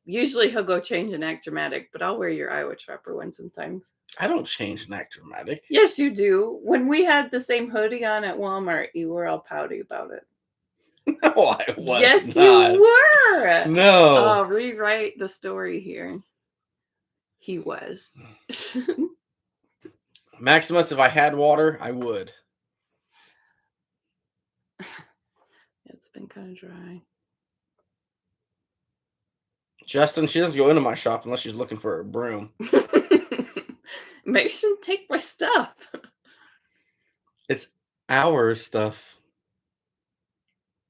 Usually he'll go change and act dramatic, but I'll wear your Iowa Trapper one sometimes. I don't change and act dramatic. Yes, you do. When we had the same hoodie on at Walmart, you were all pouty about it. No, I was yes, not. you were. No. I'll rewrite the story here. He was. Maximus, if I had water, I would. It's been kind of dry. Justin, she doesn't go into my shop unless she's looking for a broom. Maybe she'll take my stuff. It's our stuff.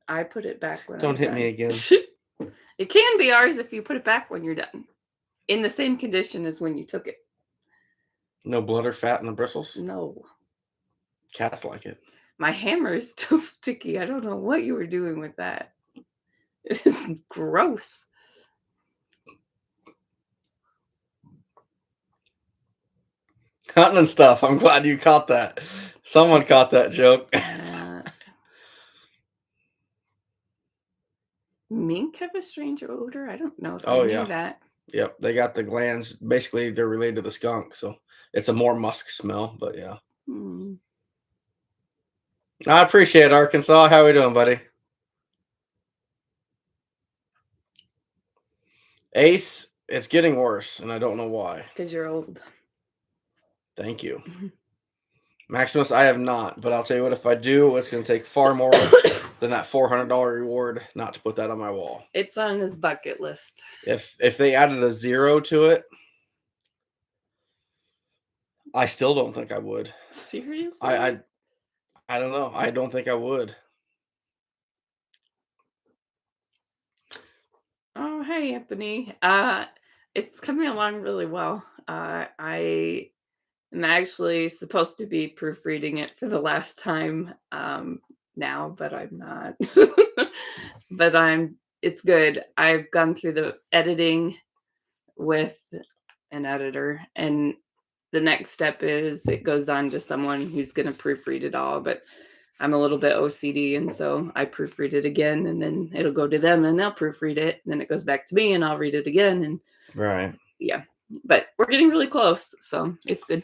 I put it back when Don't I'm hit done. me again. It can be ours if you put it back when you're done. In the same condition as when you took it. No blood or fat in the bristles? No. Cats like it. My hammer is still sticky. I don't know what you were doing with that. It's gross. Hunting and stuff. I'm glad you caught that. Someone caught that joke. Mink have a strange odor? I don't know if I Oh, knew yeah. that. Yep. They got the glands. Basically, they're related to the skunk. So it's a more musk smell. But yeah. Hmm. I appreciate it, Arkansas. How we doing, buddy? Ace, it's getting worse, and I don't know why. Because you're old. Thank you. Maximus, I have not, but I'll tell you what, if I do, it's going to take far more than that $400 reward not to put that on my wall. It's on his bucket list. If they added a 0 to it, I still don't think I would. Seriously? I don't know. I don't think I would. Oh, hey, Anthony. It's coming along really well. I am actually supposed to be proofreading it for the last time now, but I'm not. But it's good. I've gone through the editing with an editor, and the next step is it goes on to someone who's going to proofread it all. But I'm a little bit OCD, and so I proofread it again, and then it'll go to them, and they'll proofread it, and then it goes back to me, and I'll read it again, and Right. yeah. But we're getting really close, so it's good.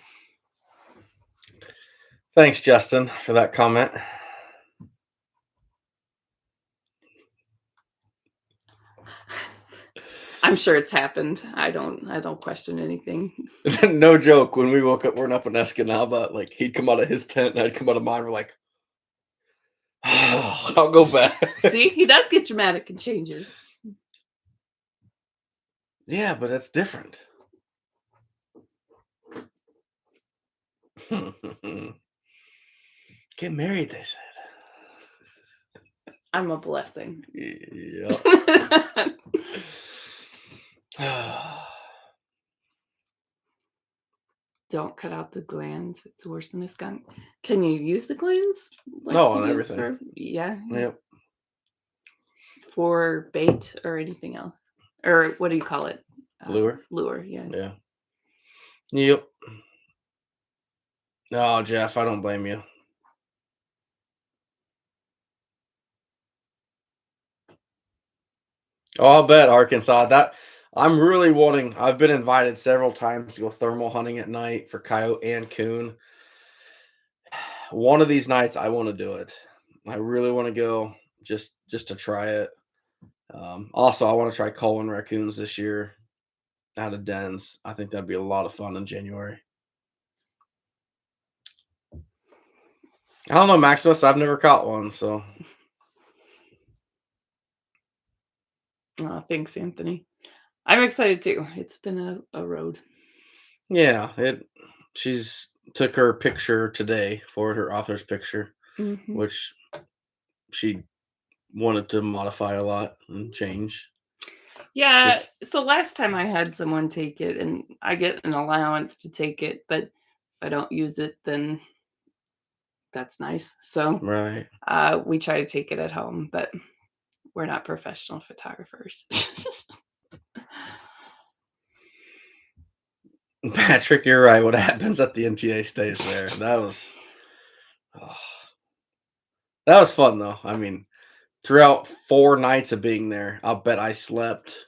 Thanks, Justin, for that comment. I'm sure it's happened. I don't question anything. No joke. When we woke up, we're up in Escanaba. Like he'd come out of his tent, and I'd come out of mine. We're like, oh, I'll go back. See, he does get dramatic and changes. Yeah, but that's different. Get married, they said. I'm a blessing. Yeah. Don't cut out the glands. It's worse than a skunk. Can you use the glands? No, you on do everything. Yeah. Yep. For bait or anything else? Or what do you call it? Lure. Lure, yeah. Yeah. Yep. No, Jeff, I don't blame you. Oh, I'll bet Arkansas. That I'm really wanting. I've been invited several times to go thermal hunting at night for coyote and coon. One of these nights, I want to do it. I really want to go just to try it. Also, I want to try culling raccoons this year out of dens. I think that'd be a lot of fun in January. I don't know, Maximus. I've never caught one, so. Oh, thanks, Anthony. I'm excited too. It's been a road. Yeah, she's took her picture today for her author's picture, which she wanted to modify a lot and change. Yeah, so last time I had someone take it, and I get an allowance to take it, but if I don't use it, then that's nice. So Right. We try to take it at home, but we're not professional photographers. Patrick, you're right. What happens at the NTA stays there. That was fun though. I mean, throughout 4 nights of being there, I'll bet I slept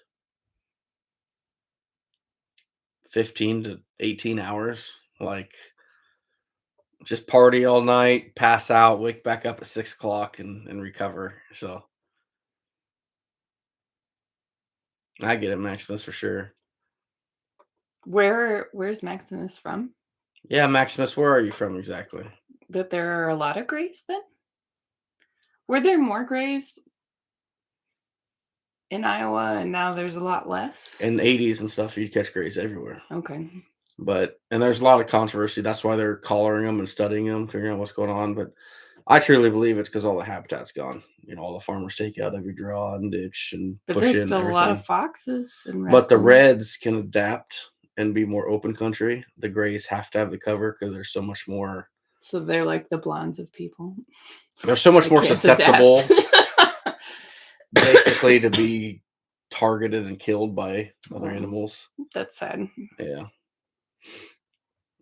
15 to 18 hours. Like just party all night, pass out, wake back up at 6 o'clock and recover. So I get it, Maximus, for sure. Where's Maximus from? Yeah, Maximus, where are you from exactly? That there are a lot of grays then? Were there more grays in Iowa and now there's a lot less? In the 80s and stuff, you'd catch grays everywhere. Okay. And there's a lot of controversy. That's why they're collaring them and studying them, figuring out what's going on. But I truly believe it's because all the habitat's gone. You know, all the farmers take out every draw and ditch and but push there's in still everything. A lot of foxes and but the raccoons. reds can adapt and be more open country. The grays have to have the cover because there's so much more. So they're like the blondes of people. They're so much more susceptible. basically to be targeted and killed by other Oh, animals. that's sad. Yeah.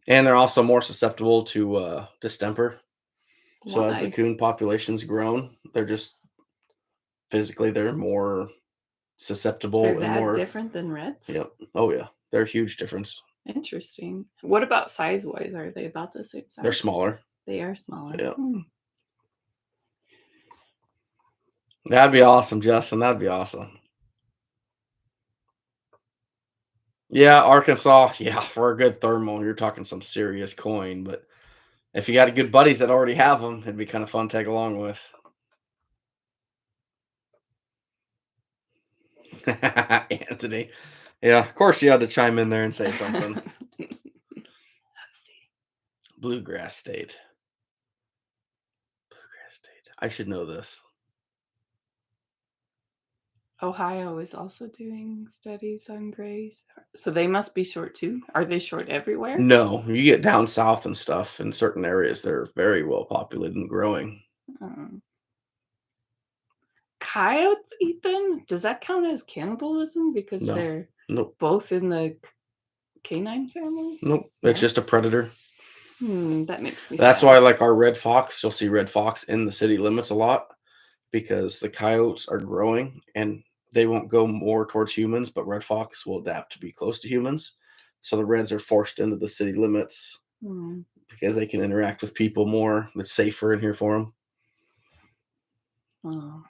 And they're also more susceptible to distemper. So as the Why? coon population's grown, they're just physically they're more They're susceptible and that more. different than reds? Yep. Oh yeah, they're a huge difference. Interesting. What about size-wise? Are they about the same They're size? smaller. They are smaller. Yeah. Hmm. That'd be awesome, Justin. That'd be awesome. Yeah, Arkansas. Yeah, for a good thermal, you're talking some serious coin. But if you got good buddies that already have them, it'd be kind of fun to tag along with. Anthony. Yeah, of course you had to chime in there and say something. Let's see. Bluegrass State. Bluegrass State. I should know this. Ohio is also doing studies on grays. So they must be short too. Are they short everywhere? No, you get down south and stuff in certain areas, they're very well populated and growing. Um, coyotes eat them? Does that count as cannibalism because No. they're Nope. both in the canine family? Nope. No? It's just a predator. That makes me That's sad. why, like our red fox, you'll see red fox in the city limits a lot because the coyotes are growing and they won't go more towards humans, but red fox will adapt to be close to humans. So the reds are forced into the city limits Hmm. because they can interact with people more. It's safer in here for them. Oh.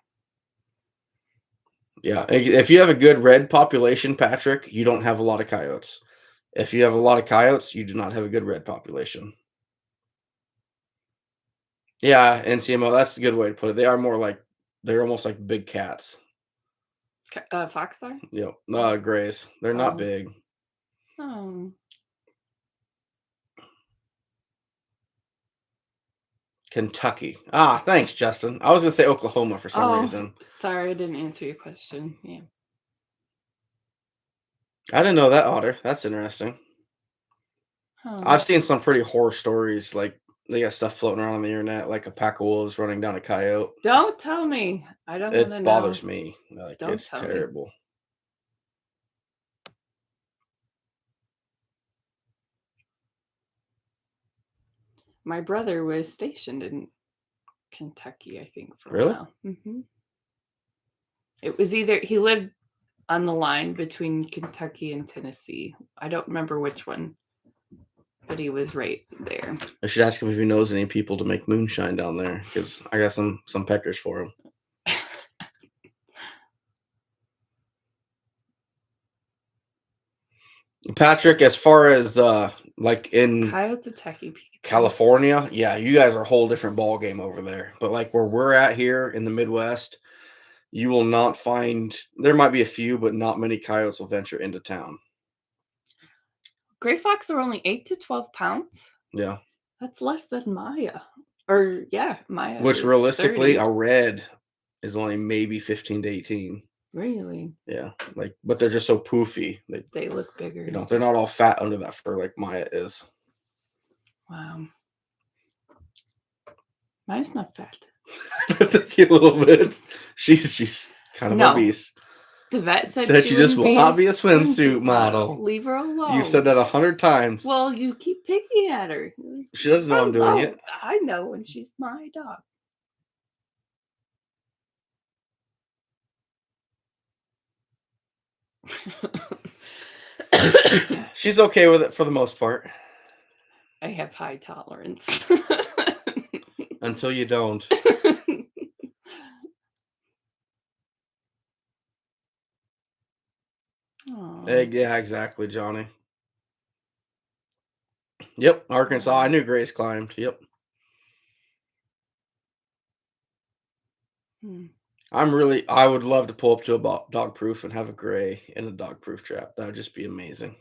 Yeah. If you have a good red population, Patrick, you don't have a lot of coyotes. If you have a lot of coyotes, you do not have a good red population. Yeah, NCMO, that's a good way to put it. They are more like they're almost like big cats. Fox are? Yep. Grays. They're not Oh. big. Oh. Kentucky. Ah, thanks, Justin. I was gonna say Oklahoma for some reason. Sorry, I didn't answer your question. Yeah. I didn't know that, Otter. That's interesting. Oh. I've seen some pretty horror stories. Like they got stuff floating around on the internet, like a pack of wolves running down a coyote. Don't tell me. I don't want to It know. bothers me. Like Don't it's tell me. terrible. My brother was stationed in Kentucky, I think, for a Really? while. It was either he lived on the line between Kentucky and Tennessee. I don't remember which one, but he was right there. I should ask him if he knows any people to make moonshine down there because I got some peckers for him. Patrick, as far as like in Coyotes attacking people. California, yeah, you guys are a whole different ball game over there. But like where we're at here in the Midwest, you will not find. There might be a few, but not many coyotes will venture into town. Gray fox are only 8 to 12 pounds. Yeah, That's less than Maya. Or yeah, Maya. which is realistically, 30. a red is only maybe 15 to 18. Really, Yeah, like but they're just so poofy. they look bigger. They're not all fat under that fur like Maya is. Wow. Maya's not fat. That took you a little bit. She's kind of No. obese. The vet said She just will not be a swimsuit model. Leave her alone. You've said that 100 times. Well, you keep picking at her. She doesn't know I'm doing it. I know when she's my dog. She's okay with it for the most part. I have high tolerance. Until you don't. Yeah, exactly, Johnny. Yep, Arkansas. I knew Grace climbed. Yep. I would love to pull up to a dog proof and have a gray in a dog proof trap. That would just be amazing.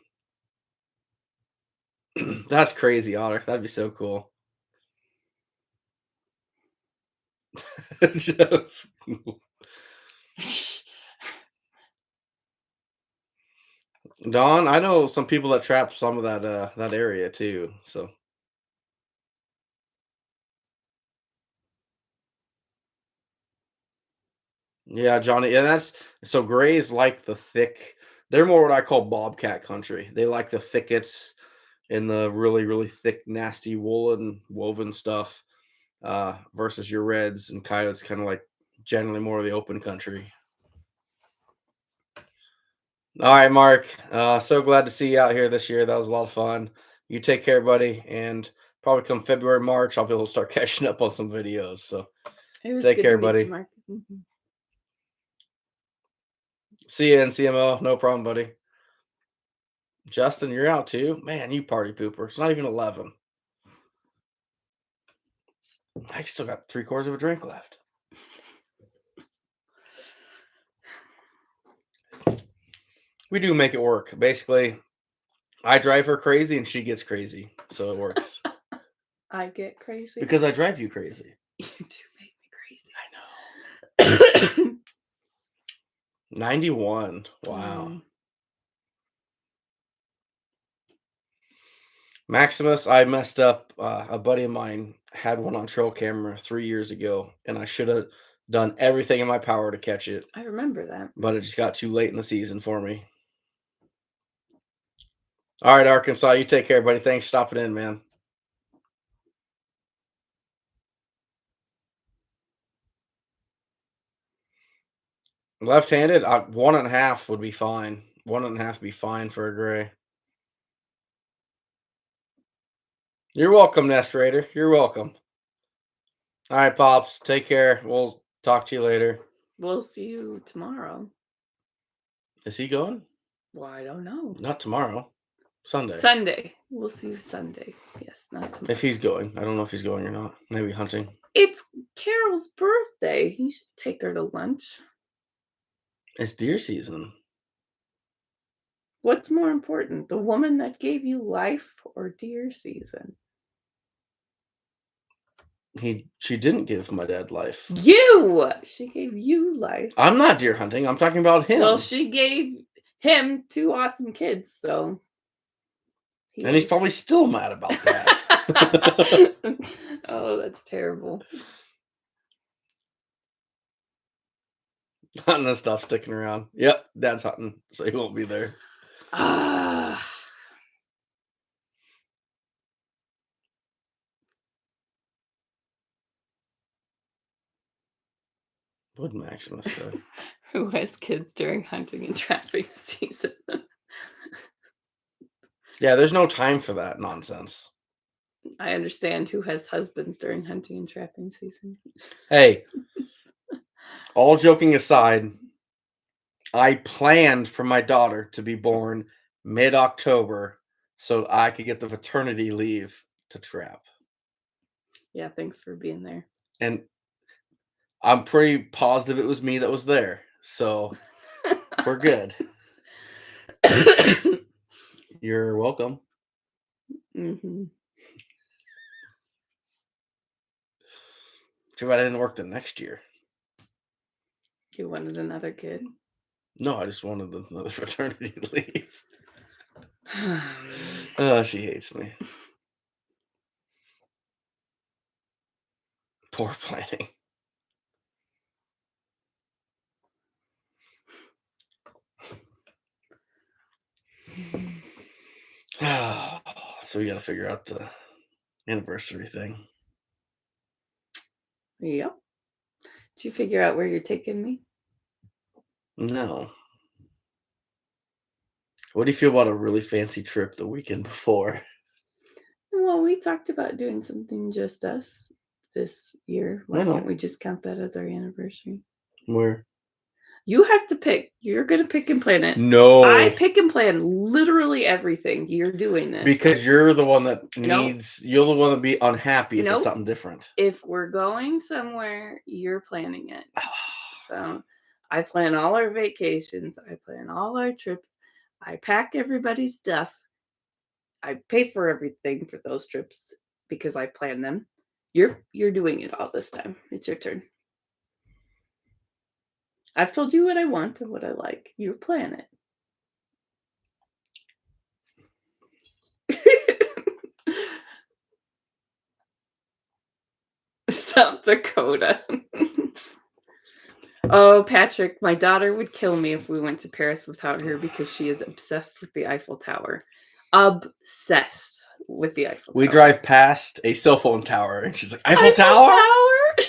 That's crazy, Otter. That'd be so cool. Jeff. Don, I know some people that trap some of that area too. So Yeah, Johnny. And that's so grays like the thick. They're more what I call bobcat country. They like the thickets and the really, really thick, nasty woolen woven stuff. Versus your reds and coyotes, kind of like generally more of the open country. All right, Mark. So glad to see you out here this year. That was a lot of fun. You take care, buddy, and probably come February, March, I'll be able to start catching up on some videos. So It was take good to care, meet you, buddy. Mark. Mhm. See you, NCMO. No problem, buddy. Justin, you're out too. Man, you party pooper. It's not even 11. I still got 3/4 of a drink left. We do make it work. Basically, I drive her crazy and she gets crazy. So it works. I get crazy. Because I drive you crazy. You do make me I know. crazy. 91. Wow. Mm. Maximus, I messed up. A buddy of mine had one on trail camera 3 years ago, and I should have done everything in my power to catch it, I remember that. but it just got too late in the season for me. All right, Arkansas, you take care, buddy. Thanks for stopping in, man. Left-handed, 1.5 would be fine. 1.5 would be fine for a gray. You're welcome, Nest Raider. You're welcome. All right, Pops. Take care. We'll talk to you later. We'll see you tomorrow. Is he going? Well, I don't know. Not tomorrow. Sunday. Sunday. We'll see you Sunday. Yes, not tomorrow. If he's going. I don't know if he's going or not. Maybe hunting. It's Carol's birthday. You should take her to lunch. It's deer season. What's more important, the woman that gave you life or deer season? She didn't give my dad life. You! She gave you life. I'm not deer hunting. I'm talking about him. Well, she gave him 2 awesome kids, so. And he's probably still mad about that. Oh, that's terrible. Hunting and stuff sticking around. Yep, Dad's hunting, so he won't be there. Ah. What did Maximus say? Who has kids during hunting and trapping season? Yeah, there's no time for that nonsense. I understand who has husbands during hunting and trapping season. Hey, all joking aside, I planned for my daughter to be born mid-October so I could get the paternity leave to trap. Yeah, thanks for being there. And I'm pretty positive it was me that was there. So we're good. You're welcome. Mm-hmm. Too bad I didn't work the next year. You wanted another kid? No, I just wanted another paternity leave. Oh, she hates me. Poor planning. So we got to figure out the anniversary thing. Yep. Did you figure out where you're taking me? No. What do you feel about a really fancy trip the weekend before? Well, we talked about doing something just us this year. Why No. can't we just count that as our anniversary? Where? You have to pick. You're going to pick and plan it. No. I pick and plan literally everything. You're doing this. Because you're the one that Nope. you're the one that be unhappy if Nope. it's something different. If we're going somewhere, you're planning it. So I plan all our vacations. I plan all our trips. I pack everybody's stuff. I pay for everything for those trips because I plan them. You're doing it all this time. It's your turn. I've told you what I want and what I like. You plan it. South Dakota. Oh, Patrick, my daughter would kill me if we went to Paris without her because she is obsessed with the Eiffel Tower. Obsessed with the Eiffel We Tower. drive past a cell phone tower, and she's like, Eiffel Eiffel Tower?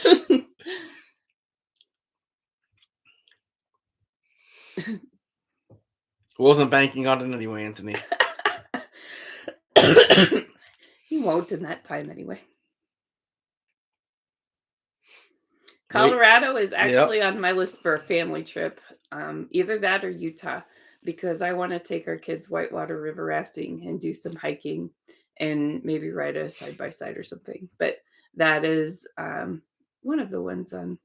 Tower? Wasn't banking on it anyway, Anthony. He won't in that time anyway. Colorado is actually on my list for a family trip. Either that or Utah, because I want to take our kids whitewater river rafting and do some hiking and maybe ride a side-by-side or something. But that is one of the ones on.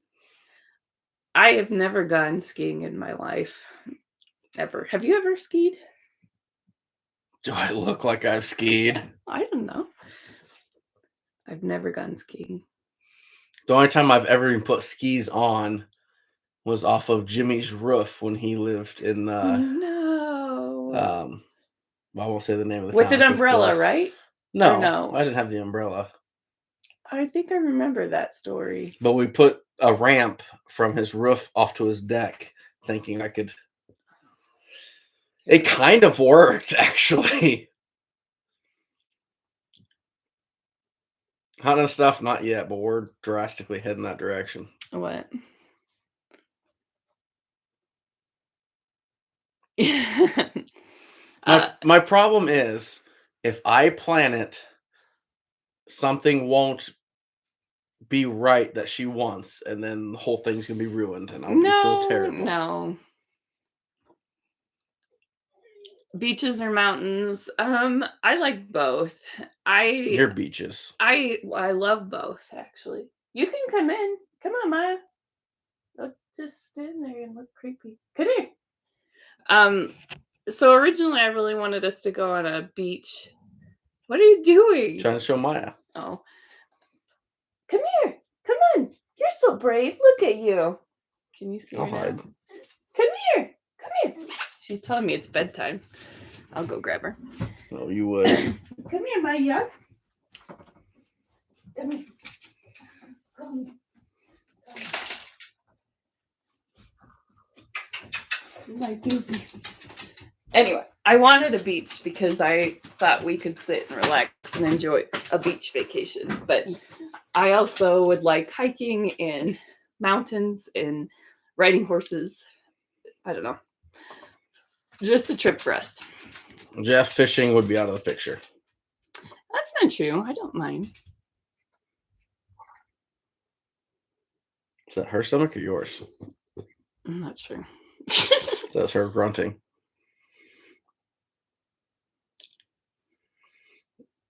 I have never gone skiing in my life. Ever. Have you ever skied? Do I look like I've skied? I don't know. I've never gone skiing. The only time I've ever even put skis on was off of Jimmy's roof when he lived in No. I won't say the name of the With town. an umbrella, right? No, no? I didn't have the umbrella. I think I remember that story. But we put a ramp from his roof off to his deck, thinking I could. It kind of worked, actually. Hunting stuff, not yet, but we're drastically heading that direction. What? My problem is, if I plan it, something won't be right that she wants, and then the whole thing's gonna be ruined, and I'll feel terrible. No. Beaches or mountains? I like both. Your beaches. I love both, actually. You can come in. Come on, Maya. Don't just stand there and look creepy. Come here. So originally I really wanted us to go on a beach. What are you doing? Trying to show Maya. Oh. Come here. Come on. You're so brave. Look at you. Can you see her now? hide. Come here. Come here. She's telling me it's bedtime. I'll go grab her. Oh, you would. Come here, Maya. Come here. Come here. My doozy. Anyway, I wanted a beach because I thought we could sit and relax and enjoy a beach vacation. But I also would like hiking in mountains and riding horses. I don't know. Just a trip for us. Jeff, fishing would be out of the picture. That's not true. I don't mind. Is that her stomach or yours? I'm not sure. That's her grunting.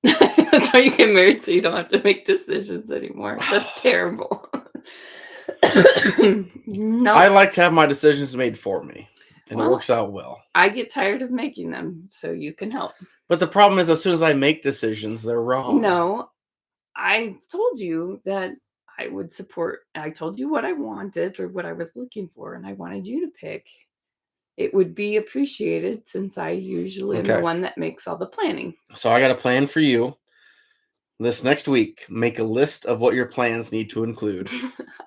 That's why you get married, so you don't have to make decisions anymore. That's terrible. No. I like to have my decisions made for me, and Well, it works out well. I get tired of making them, so you can help. But the problem is, as soon as I make decisions, they're wrong. No, I told you that I would support. I told you what I wanted or what I was looking for, and I wanted you to pick. It would be appreciated since I usually am the Okay. one that makes all the planning. So I got a plan for you. This next week, make a list of what your plans need to include.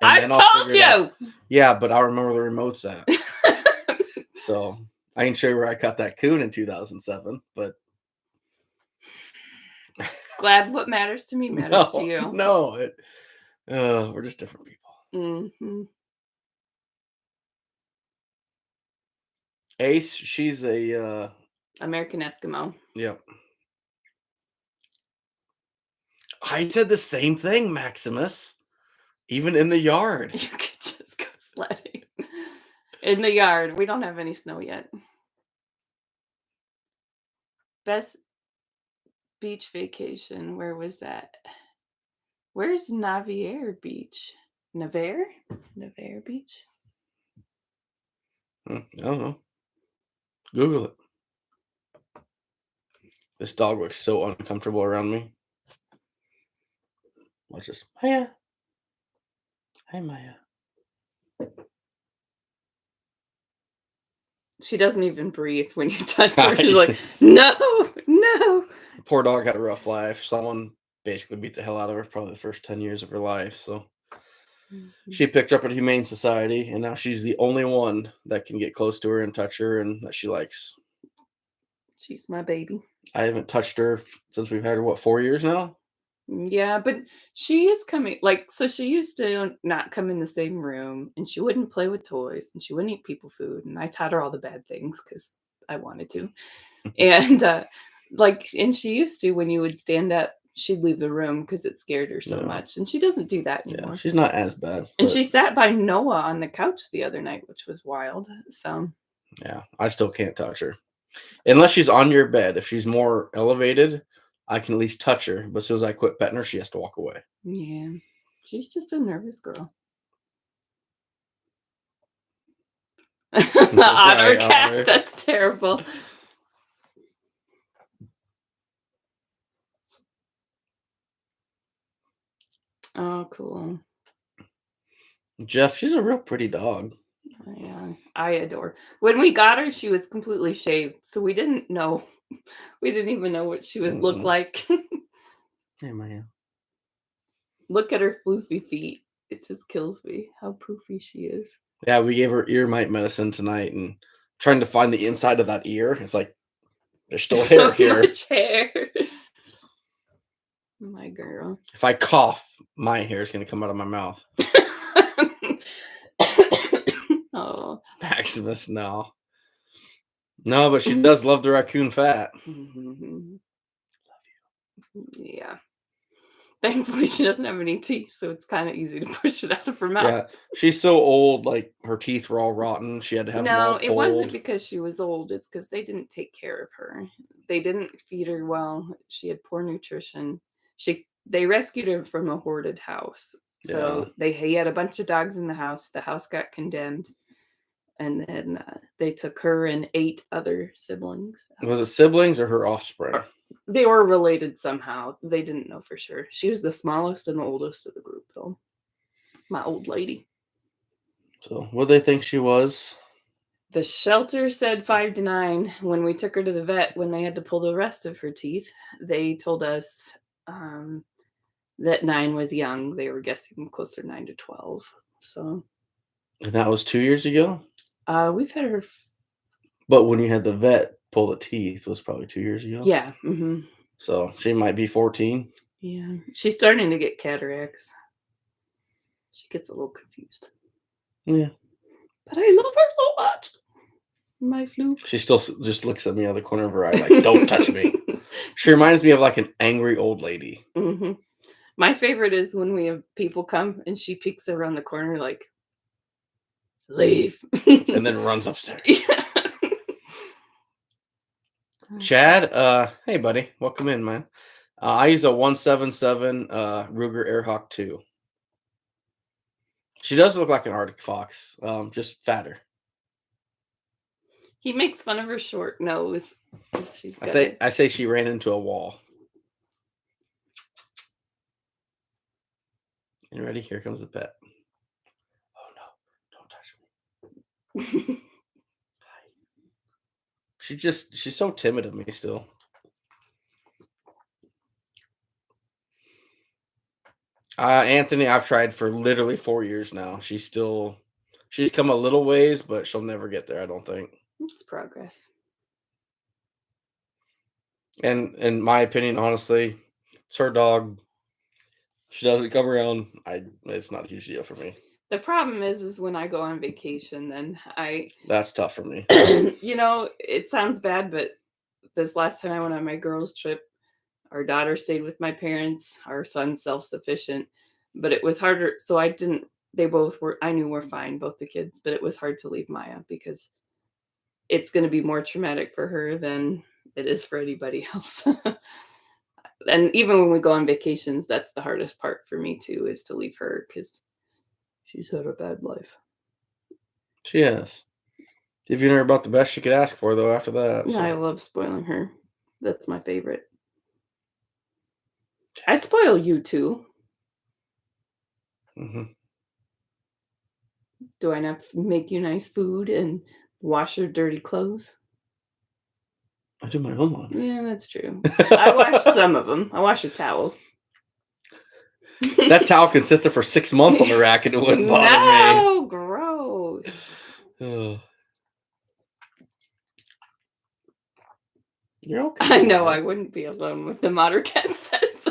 I then I'll told figure it out. you. Yeah, but I'll remember the remote's at. So I can show you where I caught that coon in 2007, but Glad what matters to me matters to you. No, we're just different people. Mm-hmm. Ace, she's a American Eskimo. yep. I said the same thing, Maximus. Even in the yard. You could just go sledding in the yard. We don't have any snow yet. Best beach vacation. Where was that? Where's Navier Beach? Navarre Beach? I don't know. Google it. This dog looks so uncomfortable around me. Watch this. Maya. Hi, Maya. She doesn't even breathe when you touch her. She's like, no. Poor dog had a rough life. Someone basically beat the hell out of her probably the first 10 years of her life. So She picked her up at Humane Society, and now she's the only one that can get close to her and touch her and that she likes. She's my baby. I haven't touched her since we've had her, 4 years now? Yeah, but she is coming like, so she used to not come in the same room, and she wouldn't play with toys, and she wouldn't eat people food, and I taught her all the bad things because I wanted to. And, and she used to, when you would stand up, she'd leave the room because it scared her so Yeah. much, and she doesn't do that Yeah, anymore. she's not as bad. And but she sat by Noah on the couch the other night, which was wild, so yeah, I still can't touch her. Unless she's on your bed. If she's more elevated, I can at least touch her. But as soon as I quit petting her, she has to walk away. yeah. She's just a nervous girl. The otter cat, Otter. that's terrible. Oh, cool. Jeff, she's a real pretty dog. Yeah, I adore. When we got her, she was completely shaved, so we didn't know. We didn't even know what she would look Mm-mm. like. Hey, man. Look at her floofy feet. It just kills me how poofy she is. Yeah, we gave her ear mite medicine tonight and trying to find the inside of that ear. It's like there's still hair So here. much hair. My girl. If I cough, my hair is going to come out of my mouth. Oh. Maximus, no. No, but she does love the raccoon fat. Mm-hmm. Yeah. Thankfully, she doesn't have any teeth, so it's kind of easy to push it out of her mouth. Yeah, she's so old, like her teeth were all rotten. She had to have them all No, it wasn't pulled. because she was old. It's because they didn't take care of her. They didn't feed her well. She had poor nutrition. They rescued her from a hoarded house. So he had a bunch of dogs in the house. The house got condemned, and then they took her and 8 other siblings. Was it siblings or her offspring? They were related somehow. They didn't know for sure. She was the smallest and the oldest of the group, though. My old lady. So, what do they think she was? The shelter said 5 to 9. When we took her to the vet, when they had to pull the rest of her teeth, they told us that 9 was young. They were guessing closer 9 to 12. So. And that was 2 years ago? We've had her. But when you had the vet pull the teeth, was probably 2 years ago? Yeah. Mm-hmm. So, she might be 14. Yeah. She's starting to get cataracts. She gets a little confused. Yeah. But I love her so much. My floof. She still just looks at me out of the corner of her eye like, don't touch me. She reminds me of like an angry old lady. Mm-hmm. My favorite is when we have people come and she peeks around the corner like, leave. And then runs upstairs. Yeah. Chad, hey buddy, welcome in, man. I use a 177 Ruger Airhawk 2. She does look like an Arctic fox, just fatter. He makes fun of her short nose. I say she ran into a wall. You ready? Here comes the pet. Oh no, don't touch me. She's so timid of me still. Anthony, I've tried for literally 4 years now. She's come a little ways, but she'll never get there, I don't think. It's progress. And in my opinion, honestly, it's her dog. She doesn't come around. It's not a huge deal for me. The problem is when I go on vacation, then That's tough for me. It sounds bad, but this last time I went on my girls' trip, our daughter stayed with my parents. Our son's self-sufficient, but it was harder. So I knew we're fine, both the kids, but it was hard to leave Maya because it's going to be more traumatic for her than it is for anybody else. And even when we go on vacations, that's the hardest part for me too, is to leave her because she's had a bad life. She has. Giving her about the best she could ask for, though, after that. So. I love spoiling her. That's my favorite. I spoil you too. Mm-hmm. Do I not make you nice food and wash your dirty clothes? I do my own laundry. Yeah, that's true. I wash some of them. I wash a towel. That towel can sit there for 6 months on the rack and it wouldn't bother No, gross. me. Ugh. You're okay. I know Otter. I wouldn't be alone with the Otter Cat says.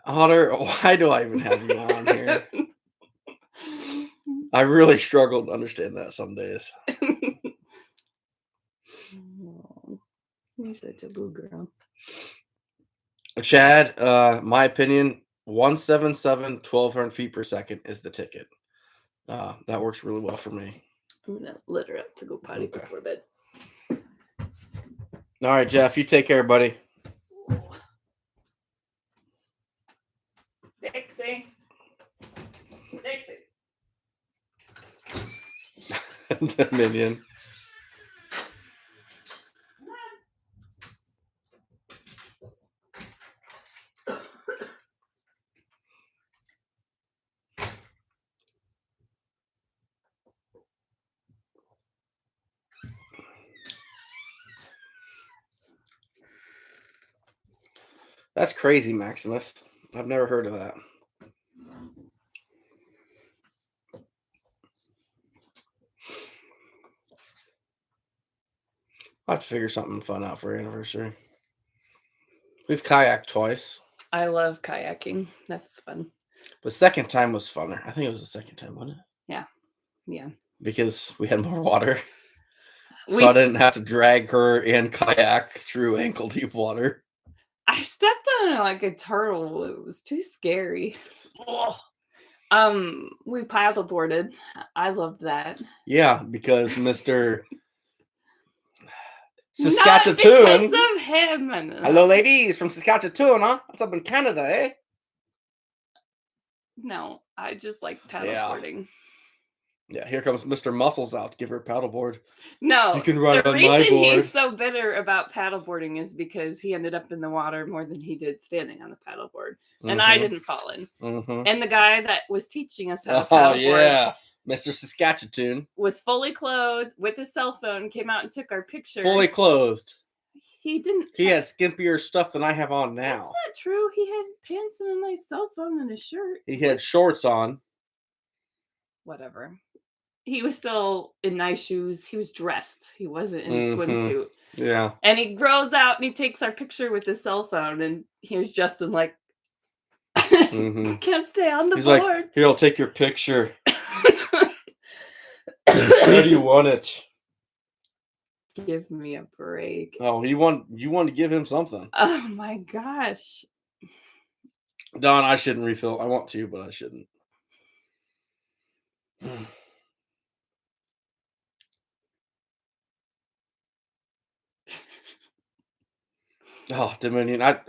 Otter, why do I even have you on here? I really struggle to understand that some days. Oh, you're such a blue girl. Chad, my opinion, 177, 1,200 feet per second is the ticket. That works really well for me. I'm gonna let her up to go potty Okay. before bed. All right, Jeff, you take care, buddy. Dixie. Dominion. That's crazy, Maximus. I've never heard of that. I'll have to figure something fun out for our anniversary. We've kayaked twice. I love kayaking. That's fun. The second time was funner. I think it was the second time, wasn't it? Yeah. Because we had more water. So We- I didn't have to drag her and kayak through ankle deep water. I stepped on it like a turtle. It was too scary. Ugh. We paddleboarded. I loved that. Yeah, because Mr. Not Saskatchewan. because of him. Hello, ladies from Saskatchewan, huh? What's up in Canada, eh? No, I just like Yeah. paddleboarding. Yeah, here comes Mr. Muscles out to give her a paddleboard. No, You can ride the on my reason board. he's so bitter about paddleboarding is because he ended up in the water more than he did standing on the paddleboard, and I didn't fall in. Mm-hmm. And the guy that was teaching us how to Oh, paddleboard yeah. Mr. Saskatchewan. was fully clothed with his cell phone, came out and took our picture. Fully clothed. He didn't. He has skimpier stuff than I have on That's now. not true. He had pants and a nice cell phone and a shirt. He had shorts on. Whatever. He was still in nice shoes. He was dressed. He wasn't in a Mhm. swimsuit. Yeah. And he grows out and he takes our picture with his cell phone. And here's Justin like, Mhm. can't stay on the He's board. like, here, I'll take your picture. How do you want it? Give me a break. Oh, you want to give him something. Oh my gosh. Don, I shouldn't refill. I want to, but I shouldn't. Oh, Dominion. I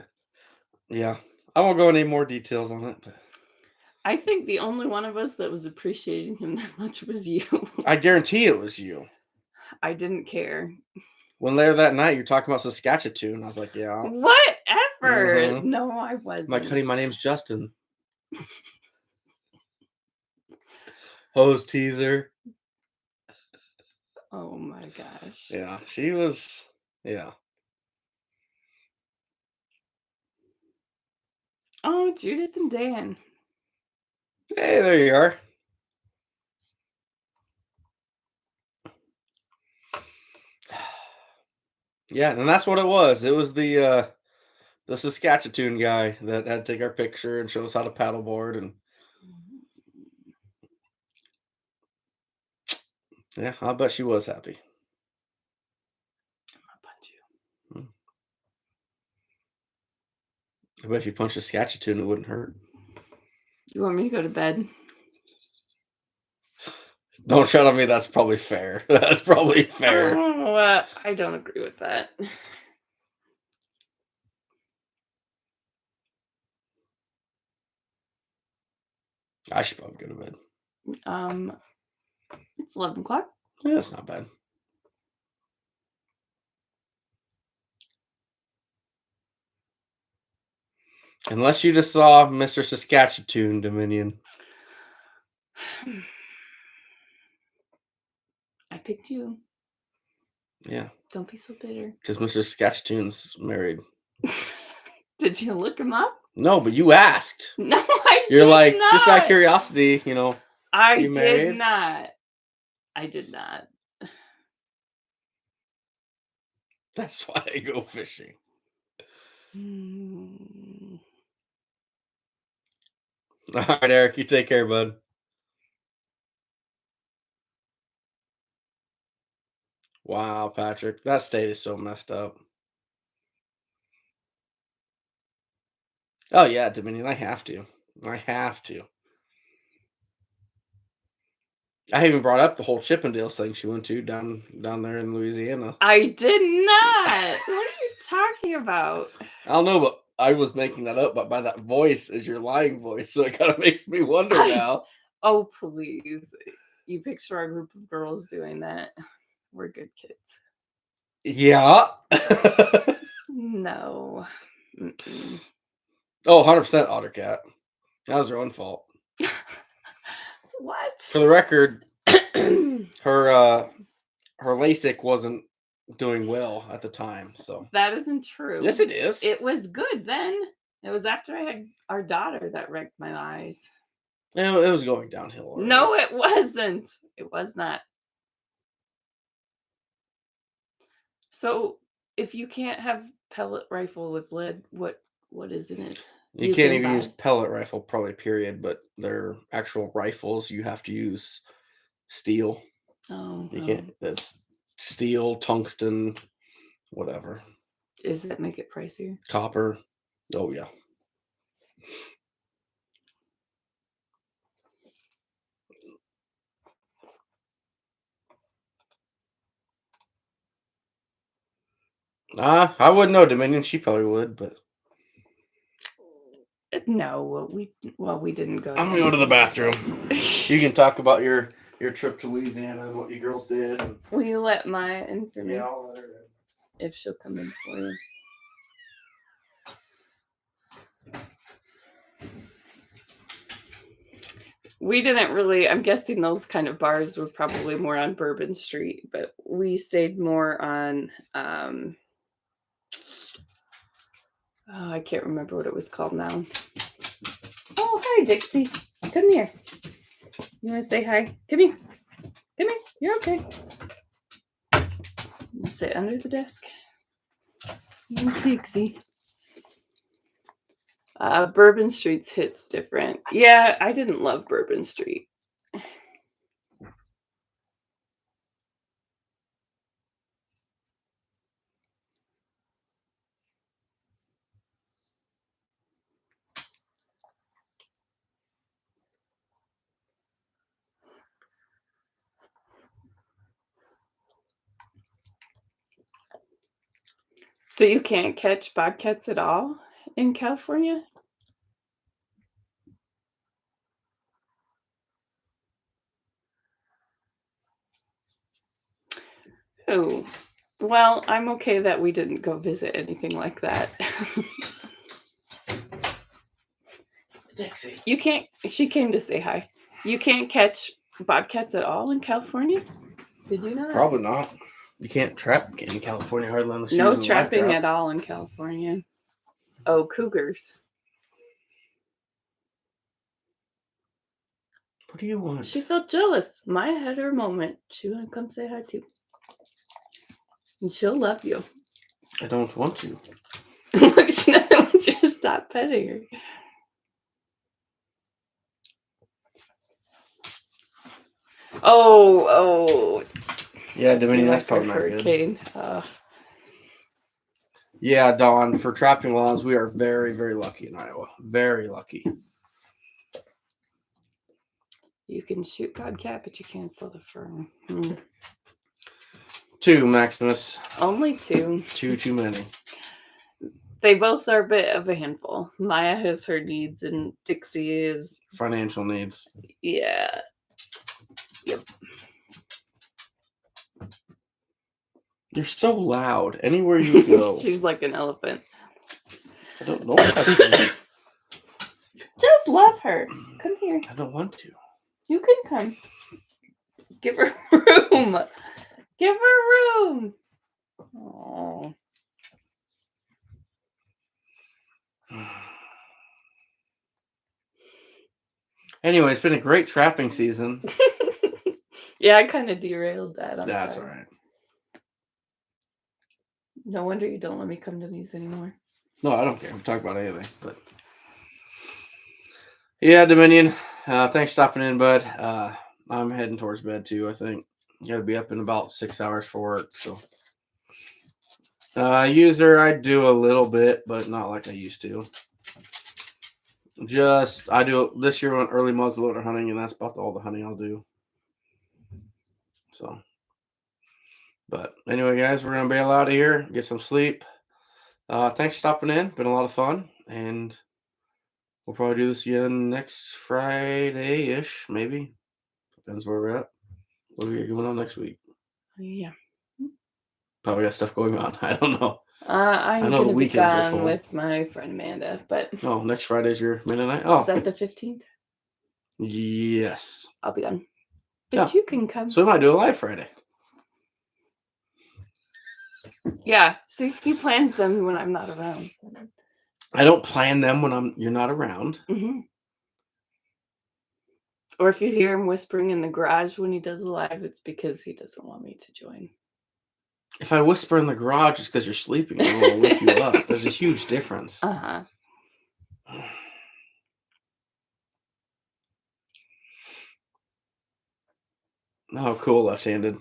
won't go into any more details on it, but I think the only one of us that was appreciating him that much was you. I guarantee it was you. I didn't care. When later that night you're talking about Saskatchewan, I was like, yeah. Whatever. Mhm. No, I wasn't. I'm like, honey, my name's Justin. Hose teaser. Oh my gosh. Yeah, she was. Yeah. Oh, Judith and Dan. Hey, there you are. Yeah, and that's what it was. It was the Saskatchewan guy that had to take our picture and show us how to paddleboard, and yeah, I bet she was happy. I'm gonna punch you. I bet if you punched Saskatchewan, it wouldn't hurt. You want me to go to bed? Don't shout at me. That's probably fair. That's probably fair. Oh, I don't agree with that. I should probably go to bed. It's 11 o'clock. Yeah, that's not bad. Unless you just saw Mr. Saskatchewan, Dominion. I picked you. Yeah, Don't be so bitter. because Mr. Sketchtoon's married. Did you look him up? No, but you asked. No, I You're did like, not. just out of curiosity, you know, I you did married? not. I did not. That's why I go fishing. Mm. All right, Eric, you take care, bud. Wow, Patrick, that state is so messed up. Oh yeah, Dominion, I have to. I have to. I even brought up the whole Chippendales thing she went to down there in Louisiana. I did not. What are you talking about? I don't know, but I was making that up, but by that voice is your lying voice, so it kind of makes me wonder now. Oh, please. You picture our group of girls doing that. We're good kids. Yeah. No. Mm-mm. Oh, 100% Ottercat. That was her own fault. What? For the record, her LASIK wasn't doing well at the time, so. That isn't true. Yes, it is. It was good then. It was after I had our daughter that wrecked my eyes. It was going downhill already. No, it wasn't. It was not. So, if you can't have pellet rifle with lead, what is in it? You You can't can even buy. use pellet rifle, probably, period, but they're actual rifles. You have to use steel. Oh, You well. can't, that's steel, tungsten, whatever. Does that make it pricier? Copper. Oh, yeah. I wouldn't know, Dominion. She probably would, but No, we didn't go. I'm gonna go to the bathroom. You can talk about your trip to Louisiana and what you girls did. And, Will you let Maya in for me? yeah, I'll let her in. If she'll come in for you. We didn't really, I'm guessing those kind of bars were probably more on Bourbon Street, but we stayed more on, I can't remember what it was called now. Oh, hi, Dixie. Come here. You want to say hi? Come here. Come here. You're okay. You sit under the desk. Here's Dixie. Bourbon Street's hits different. Yeah, I didn't love Bourbon Street. So you can't catch bobcats at all in California? Oh, well, I'm okay that we didn't go visit anything like that. Dixie. You can't, she came to say hi. You can't catch bobcats at all in California? Did you know that? Probably not. You can't trap in California hardly unless you No use a live trapping trap. at all in California. Oh, cougars. What do you want? She felt jealous. Maya had her moment. She want to come say hi too. And she'll love you. I don't want to. Look, she doesn't want you to stop petting her. Oh. Yeah, Dominion, that's like probably a not good. hurricane. Yeah, Dawn, for trapping laws, we are very, very lucky in Iowa. Very lucky. You can shoot bobcat, but you can't sell the fur. 2, Maximus. Only 2. 2 too many. They both are a bit of a handful. Maya has her needs, and Dixie is... Financial needs. Yeah. Yep. You're so loud. Anywhere you go. She's like an elephant. I don't know. Just love her. Come here. I don't want to. You can come. Give her room. Give her room. Anyway, it's been a great trapping season. Yeah, I kind of derailed that. I'm That's all sorry. right. No wonder you don't let me come to these anymore. No, I don't care. I'm talking about anything. But yeah, Dominion. Thanks for stopping in, bud. I'm heading towards bed too. I think got to be up in about 6 hours for work. So, user, I do a little bit, but not like I used to. Just I do this year on early muzzleloader hunting, and that's about all the hunting I'll do. So, but anyway, guys, we're gonna bail out of here, get some sleep. Thanks for stopping in. Been a lot of fun, and we'll probably do this again next Friday ish, maybe. Depends where we're at. What do we got going on next week? Yeah. Probably got stuff going on. I don't know. I'm know the gonna be weekends are gone full. with my friend Amanda, but Oh, next Friday's your midnight. Oh, is that the 15th? yes. I'll be gone. But you can come. So we might do a live Friday. Yeah. See, he plans them when I'm not around. I don't plan them when you're not around. Mm-hmm. Or if you hear him whispering in the garage when he does a live, it's because he doesn't want me to join. If I whisper in the garage, it's because you're sleeping. I don't want to wake you up. There's a huge difference. Uh-huh. Oh, cool, left-handed.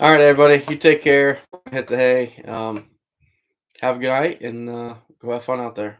All right, everybody, you take care. Hit the hay. Have a good night, and go have fun out there.